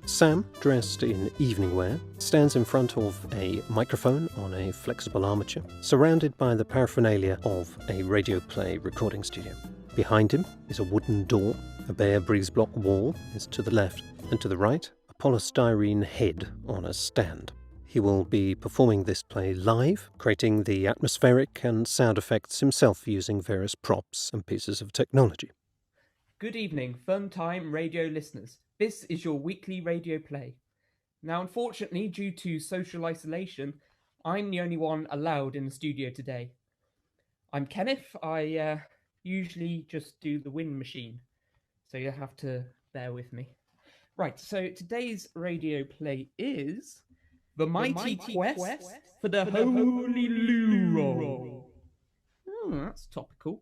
Sam, dressed in evening wear, stands in front of a microphone on a flexible armature, surrounded by the paraphernalia of a radio play recording studio. Behind him is a wooden door, a bare breeze block wall is to the left, and to the right, a polystyrene head on a stand. He will be performing this play live, creating the atmospheric and sound effects himself using various props and pieces of technology. Good evening, Funtime Radio listeners. This is your weekly radio play. Now, unfortunately, due to social isolation, I'm the only one allowed in the studio today. I'm Kenneth. I usually just do the wind machine, so you'll have to bear with me. Right, so today's radio play is The Mighty Quest for the Holy Loo Roll. Oh, that's topical.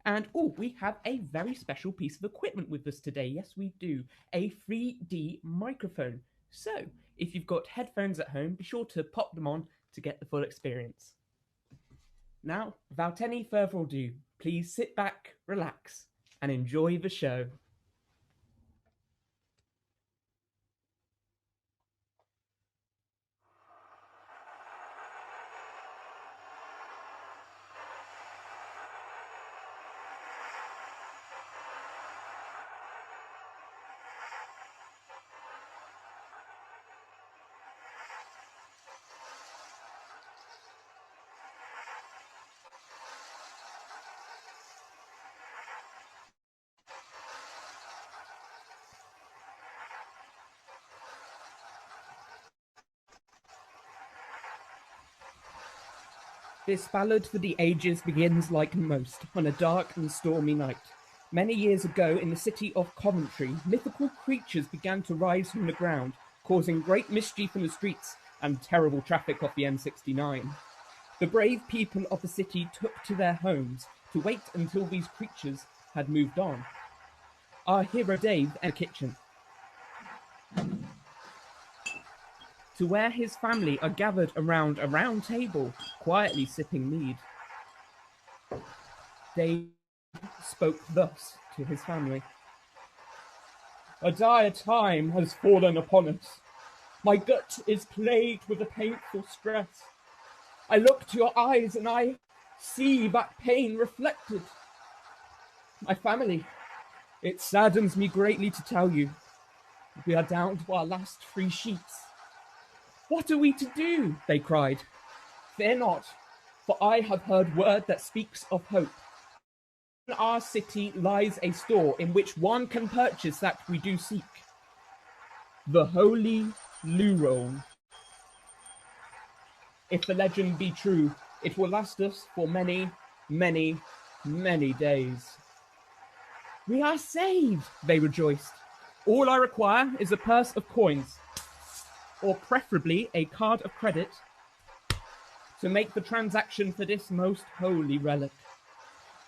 And, we have a very special piece of equipment with us today. Yes, we do. A 3D microphone. So, if you've got headphones at home, be sure to pop them on to get the full experience. Now, without any further ado, please sit back, relax, and enjoy the show. This ballad for the ages begins like most, on a dark and stormy night. Many years ago, in the city of Coventry, mythical creatures began to rise from the ground, causing great mischief in the streets and terrible traffic off the M69. The brave people of the city took to their homes to wait until these creatures had moved on. our hero Dave in the kitchen, to where his family are gathered around a round table, quietly sipping mead. Dave spoke thus to his family. A dire time has fallen upon us. My gut is plagued with a painful stress. I look to your eyes and I see that pain reflected. My family, it saddens me greatly to tell you, we are down to our last 3 sheets. What are we to do? They cried. Fear not, for I have heard word that speaks of hope. In our city lies a store in which one can purchase that we do seek. The Holy Loo. If the legend be true, it will last us for many, many, many days. We are saved, they rejoiced. All I require is a purse of coins, or preferably a card of credit, to make the transaction for this most holy relic.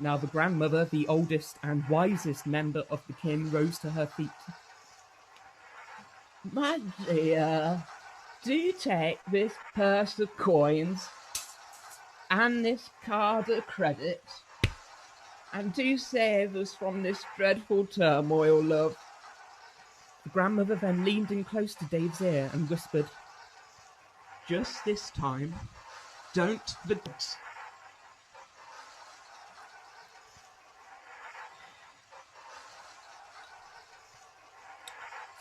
Now the grandmother, the oldest and wisest member of the kin, rose to her feet. My dear, do take this purse of coins and this card of credit, and do save us from this dreadful turmoil, love. The grandmother then leaned in close to Dave's ear and whispered, just this time, don't the dogs.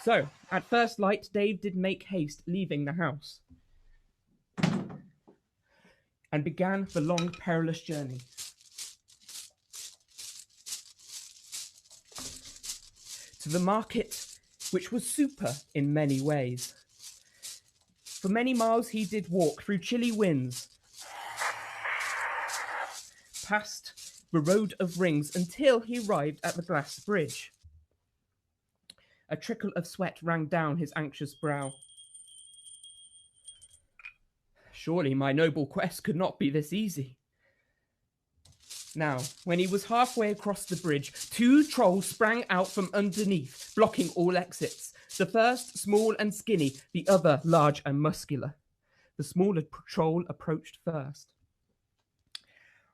So, at first light, Dave did make haste, leaving the house, and began the long, perilous journey. To the market, which was super in many ways. For many miles he did walk through chilly winds, past the road of rings, until he arrived at the glass bridge. A trickle of sweat ran down his anxious brow. Surely my noble quest could not be this easy. Now, when he was halfway across the bridge, 2 trolls sprang out from underneath, blocking all exits. The first small and skinny, the other large and muscular. The smaller troll approached first.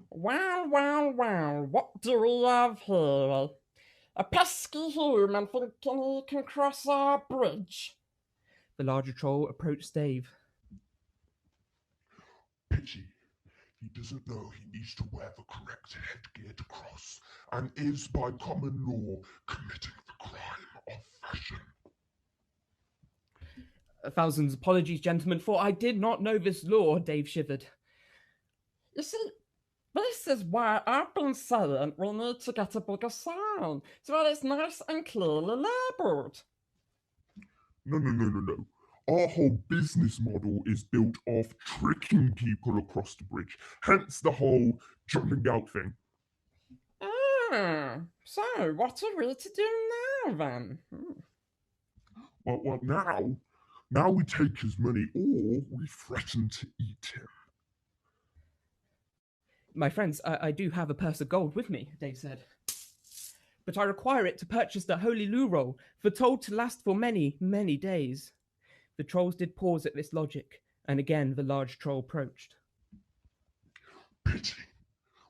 Well, well, well, what do we have here? A pesky human thinking he can cross our bridge. The larger troll approached Dave. Pity. He doesn't know he needs to wear the correct headgear to cross, and is by common law committing the crime of fashion. 1,000 apologies, gentlemen, for I did not know this law, Dave shivered. You see, this is why I've been saying we need to get a bigger sign, so that it's nice and clearly labelled. No. Our whole business model is built off tricking people across the bridge, hence the whole jumping out thing. So what are we to do now, then? Well, now we take his money, or we threaten to eat him. My friends, I do have a purse of gold with me, Dave said. But I require it to purchase the Holy Loo roll, foretold to last for many, many days. The trolls did pause at this logic, and again the large troll approached. Pity.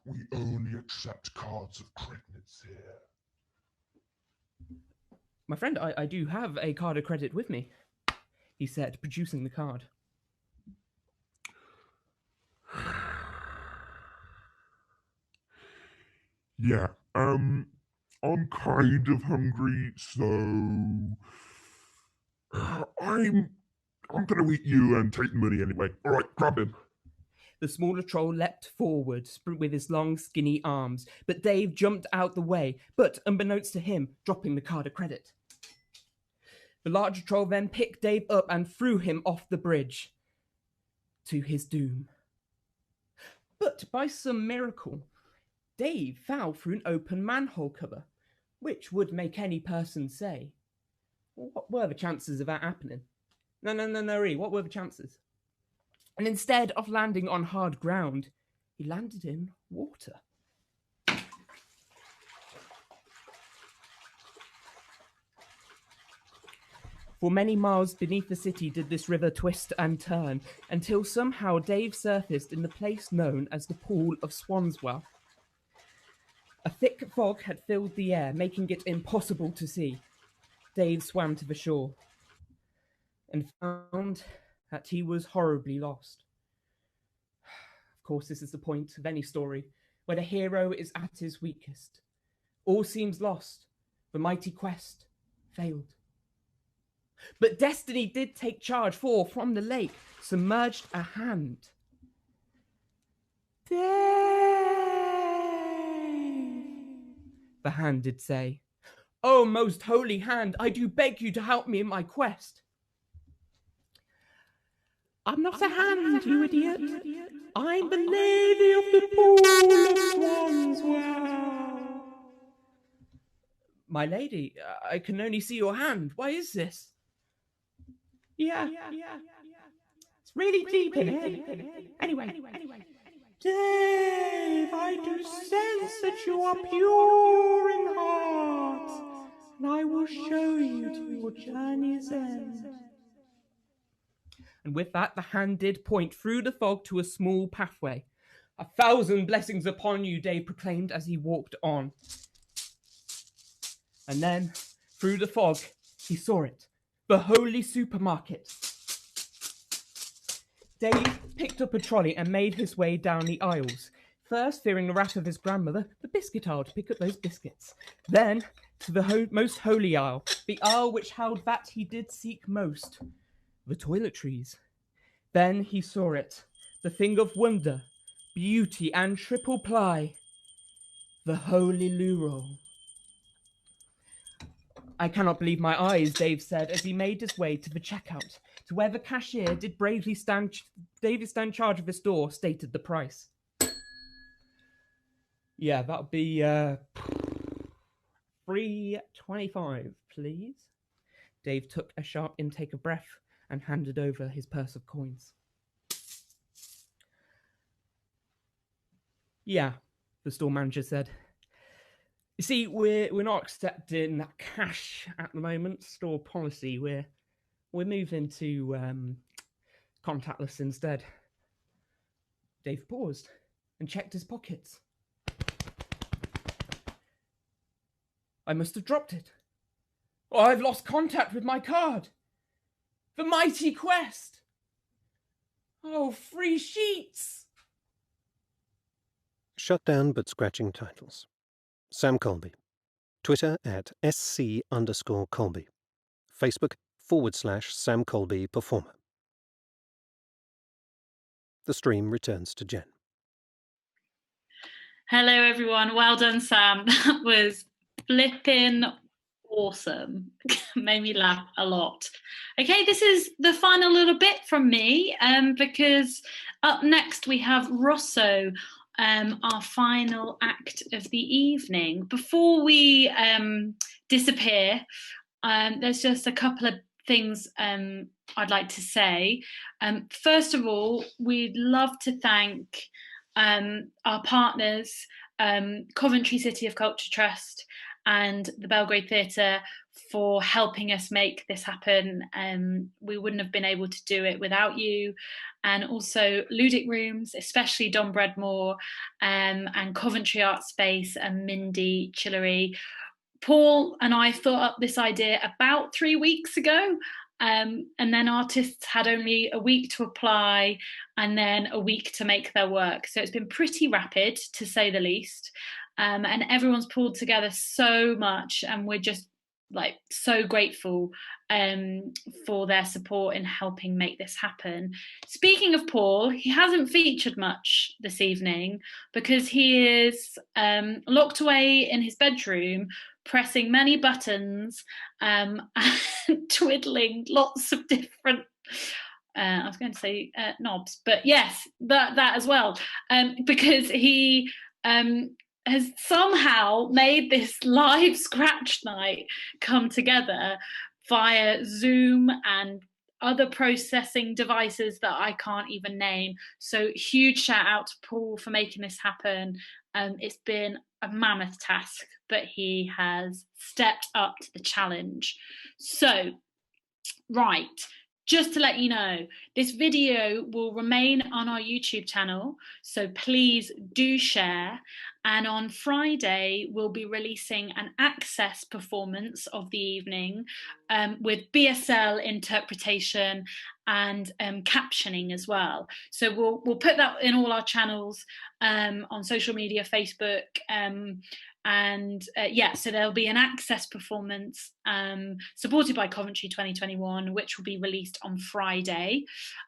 We only accept cards of credits here. My friend, I do have a card of credit with me, he said, producing the card. Yeah, I'm kind of hungry, so I'm gonna eat you and take the money anyway. All right, grab him. The smaller troll leapt forward with his long, skinny arms, but Dave jumped out the way, but unbeknownst to him, dropping the card of credit. The larger troll then picked Dave up and threw him off the bridge, to his doom. But by some miracle, Dave fell through an open manhole cover, which would make any person say, what were the chances of that happening? No, really, what were the chances? And instead of landing on hard ground, he landed in water. For many miles beneath the city did this river twist and turn, until somehow Dave surfaced in the place known as the Pool of Swanswell. A thick fog had filled the air, making it impossible to see. Dave swam to the shore and found that he was horribly lost. Of course, this is the point of any story, where the hero is at his weakest. All seems lost. The mighty quest failed. But destiny did take charge, for from the lake submerged a hand. Dave! The hand did say, "Oh, most holy hand, I do beg you to help me in my quest." "I'm not a hand, you idiot. I'm the lady of the Pool of Swanswell." "My lady, I can only see your hand. Why is this?" Yeah. It's really deep in it. Anyway. "Dave, I do sense that you are pure in heart, and I will show you to your journey's end." And with that, the hand did point through the fog to a small pathway. "A thousand blessings upon you," Dave proclaimed as he walked on. And then, through the fog, he saw it. The holy supermarket. Dave picked up a trolley and made his way down the aisles. First, fearing the wrath of his grandmother, the biscuit aisle to pick up those biscuits. Then, to the most holy aisle, the aisle which held that he did seek most, the toiletries. Then he saw it, the thing of wonder, beauty, and triple ply, the holy loo roll. "I cannot believe my eyes," Dave said as he made his way to the checkout, to where the cashier did bravely stand charge of his store, stated the price. "Yeah, that'll be $3.25, please." Dave took a sharp intake of breath and handed over his purse of coins. "Yeah," the store manager said. "You see, we're not accepting cash at the moment. Store policy. We're moving to contactless instead." Dave paused and checked his pockets. "I must have dropped it. Oh, I've lost contact with my card. The mighty quest. Oh, free sheets." Shut down but scratching titles. Sam Colby. Twitter at SC_Colby. Facebook /Sam Colby Performer. The stream returns to Jen. Hello, everyone. Well done, Sam. That was flipping awesome. Made me laugh a lot. Okay, this is the final little bit from me, because up next we have ROSSO, our final act of the evening. Before we disappear, there's just a couple of things I'd like to say. First of all, we'd love to thank our partners, Coventry City of Culture Trust and the Belgrade Theatre, for helping us make this happen. We wouldn't have been able to do it without you. And also Ludic Rooms, especially Don Bredmore, and Coventry Artspace and Mindy Chillery. Paul and I thought up this idea about 3 weeks ago, and then artists had only a week to apply and then a week to make their work. So it's been pretty rapid, to say the least. And everyone's pulled together so much, and we're just so grateful for their support in helping make this happen. Speaking of Paul, he hasn't featured much this evening because he is locked away in his bedroom, pressing many buttons and twiddling lots of different I was going to say knobs, but yes, that as well, because he has somehow made this live scratch night come together via Zoom and other processing devices that I can't even name. So huge shout out to Paul for making this happen. It's been a mammoth task, but he has stepped up to the challenge. So Right. Just to let you know, this video will remain on our YouTube channel, so please do share. And on Friday, we'll be releasing an access performance of the evening with BSL interpretation and captioning as well. So we'll put that in all our channels on social media, Facebook, so there'll be an access performance supported by Coventry 2021, which will be released on Friday.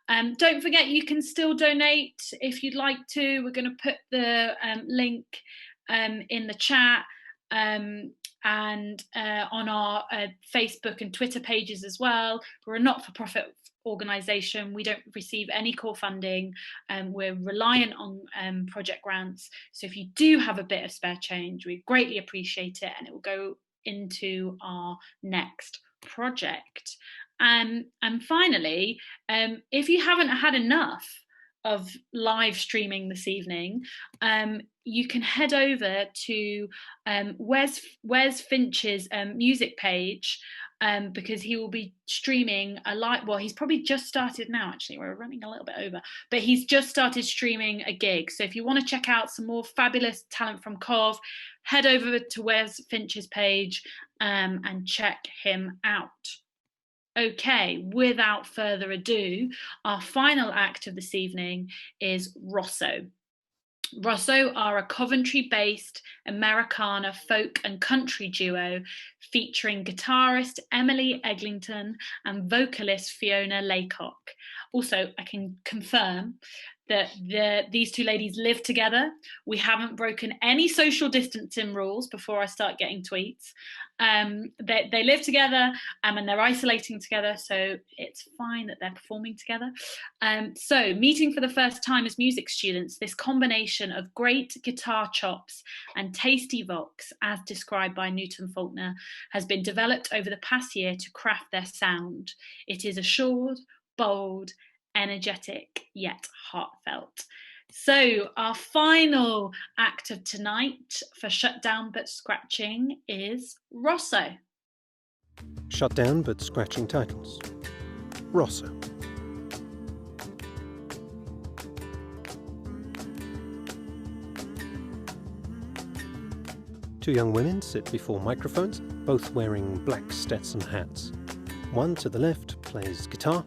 Don't forget, you can still donate if you'd like to. We're going to put the link in the chat and on our Facebook and Twitter pages as well. We're a not-for-profit organisation. We don't receive any core funding. We're reliant on project grants. So if you do have a bit of spare change, we greatly appreciate it, and it will go into our next project. And finally, if you haven't had enough of live streaming this evening, you can head over to Wes Finch's music page, because he will be streaming a live, well, he's probably just started now, actually, we're running a little bit over, but he's just started streaming a gig. So if you want to check out some more fabulous talent from Cov, head over to Wes Finch's page and check him out. Okay, without further ado, our final act of this evening is ROSSO. ROSSO are a Coventry-based Americana folk and country duo featuring guitarist Emily Eglinton and vocalist Fiona Laycock. Also, I can confirm that these two ladies live together. We haven't broken any social distancing rules before I start getting tweets. They live together and they're isolating together, so it's fine that they're performing together. So meeting for the first time as music students, this combination of great guitar chops and tasty vox, as described by Newton Faulkner, has been developed over the past year to craft their sound. It is assured, bold, energetic, yet heartfelt. So our final act of tonight for Shut Down But Scratching is ROSSO. Shut down but scratching titles. ROSSO. Two young women sit before microphones, both wearing black Stetson hats. One to the left plays guitar,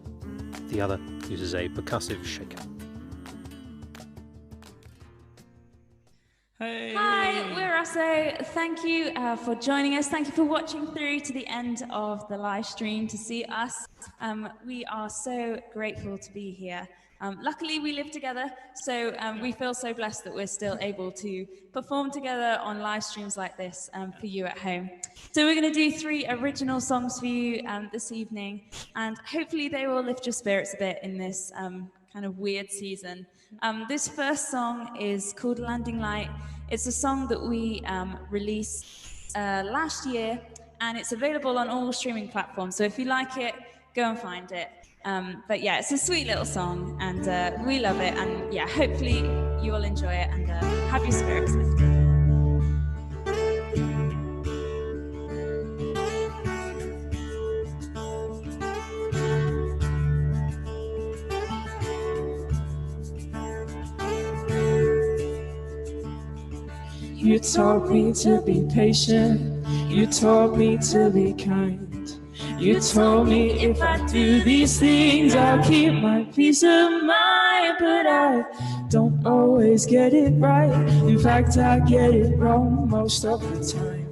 the other uses a percussive shaker. Hey. Hi, we're ROSSO. Thank you for joining us. Thank you for watching through to the end of the live stream to see us. We are so grateful to be here. Luckily, we live together, so we feel so blessed that we're still able to perform together on live streams like this for you at home. So we're going to do 3 original songs for you this evening, and hopefully they will lift your spirits a bit in this kind of weird season. This first song is called Landing Light. It's a song that we released last year, and it's available on all streaming platforms. So if you like it, go and find it. But yeah, it's a sweet little song, and we love it. And yeah, hopefully you will enjoy it and have your spirits lifted. You taught me to be patient, you taught me to be kind. You told me if I do these things, I'll keep my peace of mind. But I don't always get it right. In fact, I get it wrong most of the time.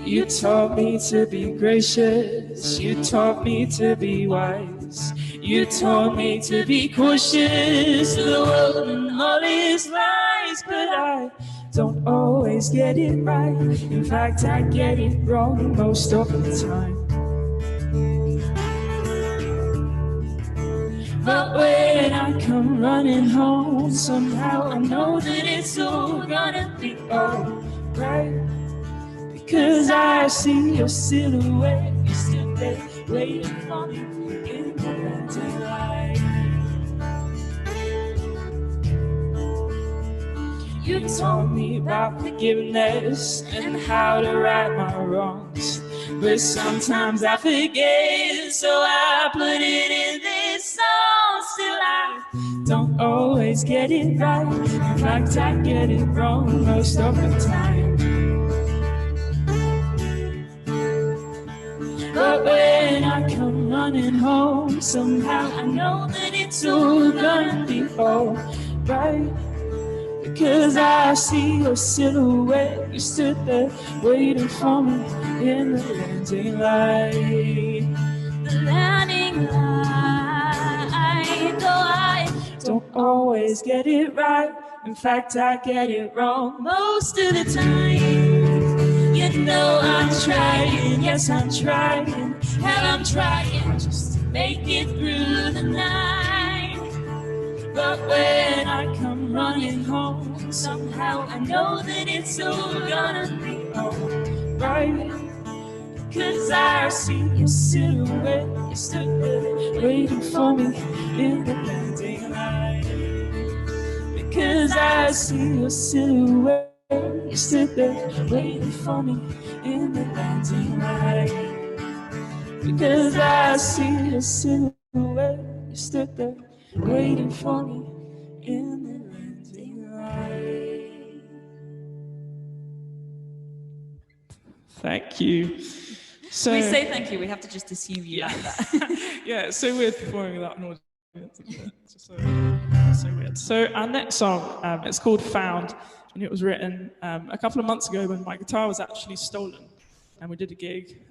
You taught me to be gracious, you taught me to be wise. You taught me to be cautious of the world and all its lies, but I don't always get it right. In fact, I get it wrong most of the time. But when I come running home, somehow I know that it's all gonna be alright. Because I see your silhouette, you stood there waiting for me in the light. You taught me about forgiveness and how to right my wrongs. But sometimes I forget, so I put it in this song. Still I don't always get it right. In fact, I get it wrong most of the time. But when I come running home, somehow I know that it's all gonna be alright. Because I see your silhouette, you stood there waiting for me in the landing light. The landing light, though I don't always get it right. In fact, I get it wrong most of the time. You know I'm trying, yes I'm trying, hell I'm trying just to make it through the night. But when I come running home, somehow I know that it's all gonna be alright. Cause I see your silhouette, you stood there waiting for me in the landing light. Because I see your silhouette, you stood there waiting for me in the landing light. Because I see your silhouette, you stood there waiting for me in the landing light. Thank you. So we say thank you, we have to just assume you like that. yeah, it's so weird performing without an audience. It's so weird. So our next song, it's called Found, and it was written a couple of months ago when my guitar was actually stolen. And we did a gig,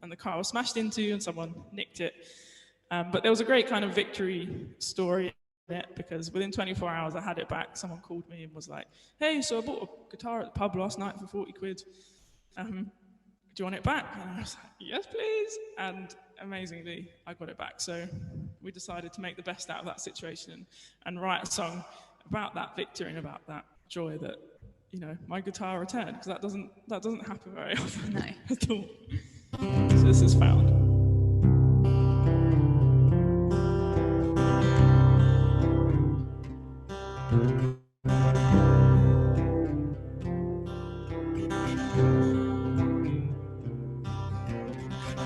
and the car was smashed into, and someone nicked it. But there was a great kind of victory story in it, because within 24 hours I had it back. Someone called me and was like, hey, so I bought a guitar at the pub last night for 40 quid. Do you want it back? And I was like, yes, please. And amazingly, I got it back. So we decided to make the best out of that situation and write a song about that victory and about that joy that, you know, my guitar returned, because that doesn't happen very often. No. At all. So this is Found.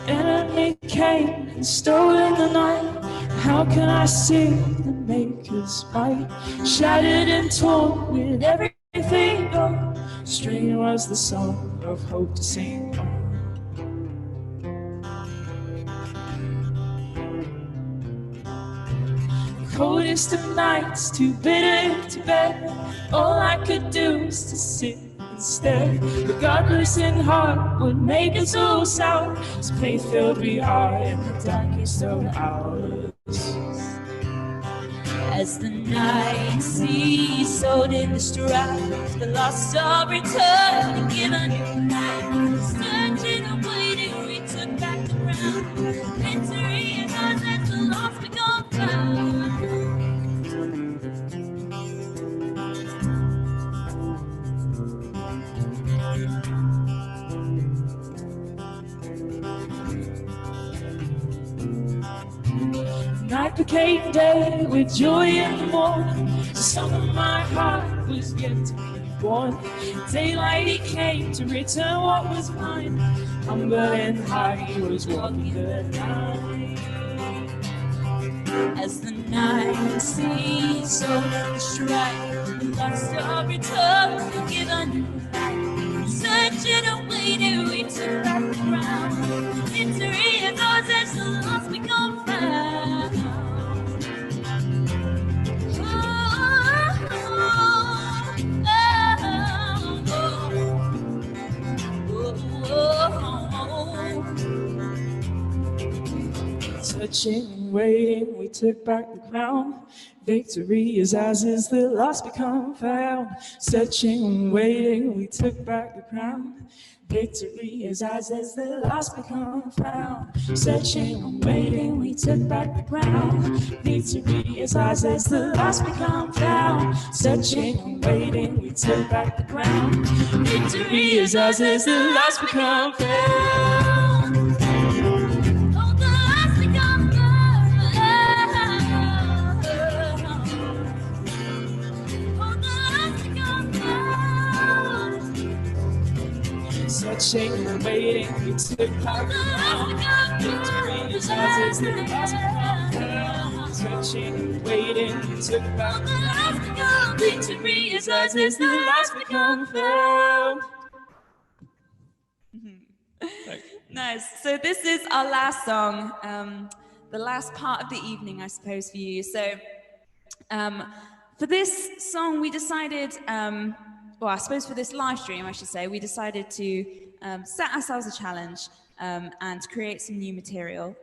Enemy came and stole in the night. How can I see the maker's might? Shattered and torn with everything gone. String was the song of hope to sing on. The coldest of nights, too bitter to bear. All I could do was to sit instead. The godless heart would make us all sour. So faith-filled we are in the darkest of hours. As the night seas sold in the strife, the lost are returned and given new life. Searching and waiting, we took back the ground. Victory is ours as the lost become found. Night became day with joy in the morning. The song of my heart was yet to be born. Daylight it came to return what was mine. Humble and high he was walking the night. As the night seas sold in the strife, the lost are returned and given new life. Searching and waiting, we took back the ground. Victory is ours as the lost become found. Searching and waiting, we took back the crown. Victory is ours as the lost become found. Searching and waiting, we took back the crown. Victory is ours as the lost become found. Searching and waiting, we took back the crown. Victory is ours as the lost become found. Searching and waiting, we took back the crown. Victory is ours as the lost become found. searching and waiting, we took back the ground. Victory is ours as the last we come. Searching and waiting, we took back the ground. Victory is ours as the last we come found. Nice. So this is our last song, the last part of the evening, I suppose, for you. So for this song, we decided, well, I suppose for this live stream, I should say, we decided to set ourselves a challenge and create some new material.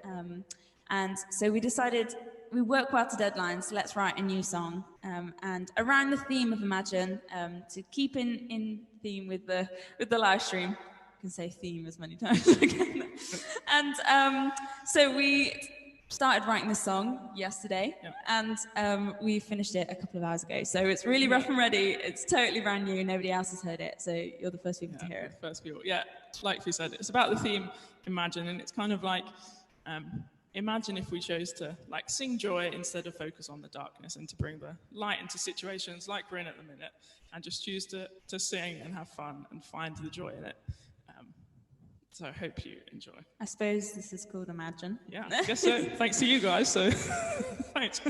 And so we decided we work well to deadlines, let's write a new song. And around the theme of Imagine, to keep in theme with the live stream. I can say theme as many times as I can. And so we started writing this song yesterday, and we finished it a couple of hours ago. So it's really rough and ready. It's totally brand new. Nobody else has heard it, so you're the first people to hear it. First people, yeah. Like we said, it's about the theme Imagine, and it's kind of like imagine if we chose to like sing joy instead of focus on the darkness, and to bring the light into situations like we're in at the minute, and just choose to sing and have fun and find the joy in it. So I hope you enjoy. I suppose this is called Imagine. Yeah, I guess so. Thanks to you guys. So thanks.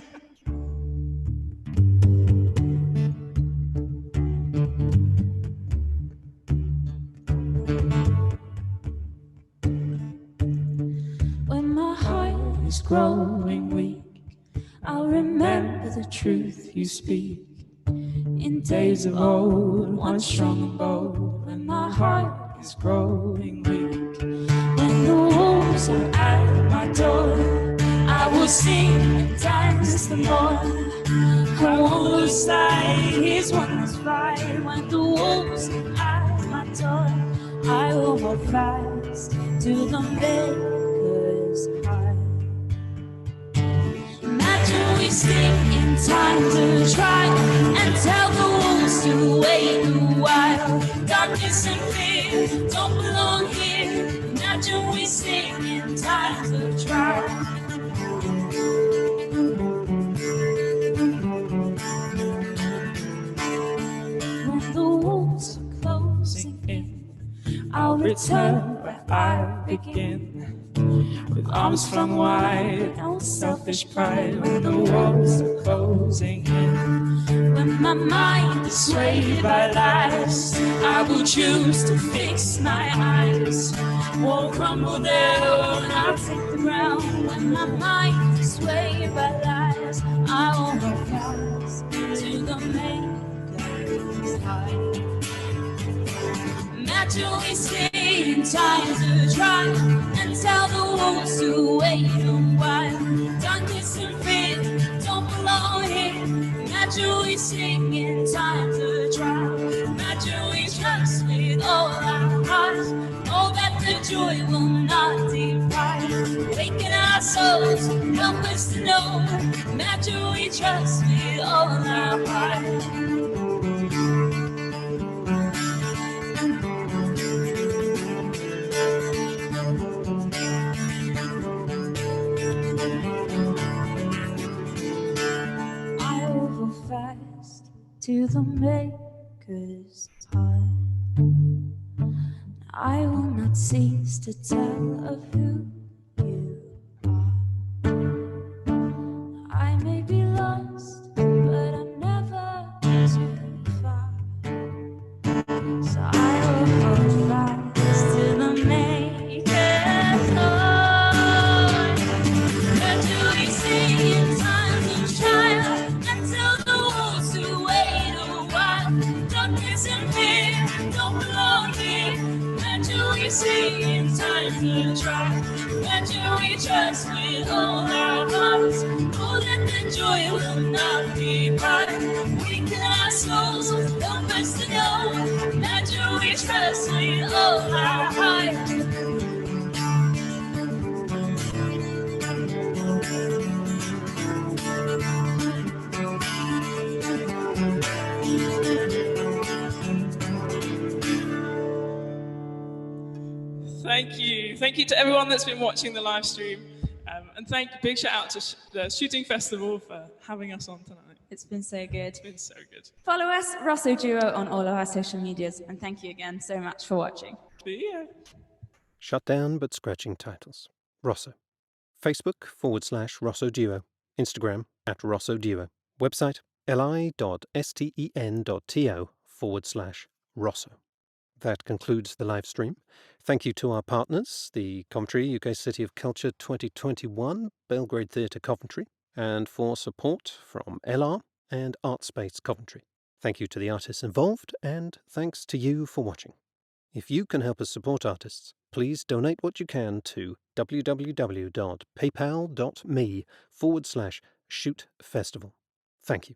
When my heart is growing weak, I'll remember the truth you speak. In days of old, once strong and bold, when my heart is growing weak. When the wolves are at my door, I will sing and dance the more. I won't lose sight, His wonders fly. When the wolves are at my door, I will hold fast to the Maker's high. Imagine we sing in time to try and tell the wolves to wait a while. Darkness and fear don't belong here. Imagine we sing in times of trial. When the wolves are closing in, I'll return where I begin. With arms flung wide, no selfish pride. When the walls are closing in, when my mind is swayed by lies, I will choose to fix my eyes. Won't crumble down, I'll take the ground. When my mind is swayed by lies, I will hold fast to the Maker's high. Imagine we stay in time to try and tell the wolves to wait a while. Darkness and fear don't belong here. Imagine we sing in time to try. Imagine we trust with all our hearts. Know that the joy will not depart. Awaken our souls, help us to know. Imagine we trust with all our hearts. To the Maker's high, I will not cease to tell of who you are. I may be lost, but I'm never too far. So I will hold fast to the Maker's high. Where do we sing in times of trial and tell the wolves to wait? Darkness and fear don't belong here. Imagine we sing in time to try. Imagine we trust with all our hearts. Know that the joy will not depart. Awaken our souls, help us to know. Imagine we trust with all our hearts. Thank you to everyone that's been watching the live stream, and big shout out to the Shooting Festival for having us on tonight. It's been so good. It's been so good. Follow us, Rosso Duo, on all of our social medias, and thank you again so much for watching. See ya. Shut down but scratching titles. Rosso. Facebook/Rosso Duo. Instagram @Rosso Duo. Website li.sten.to/Rosso. That concludes the live stream. Thank you to our partners, the Coventry UK City of Culture 2021, Belgrade Theatre Coventry, and for support from LR and Artspace Coventry. Thank you to the artists involved, and thanks to you for watching. If you can help us support artists, please donate what you can to www.paypal.me/shootfestival. Thank you.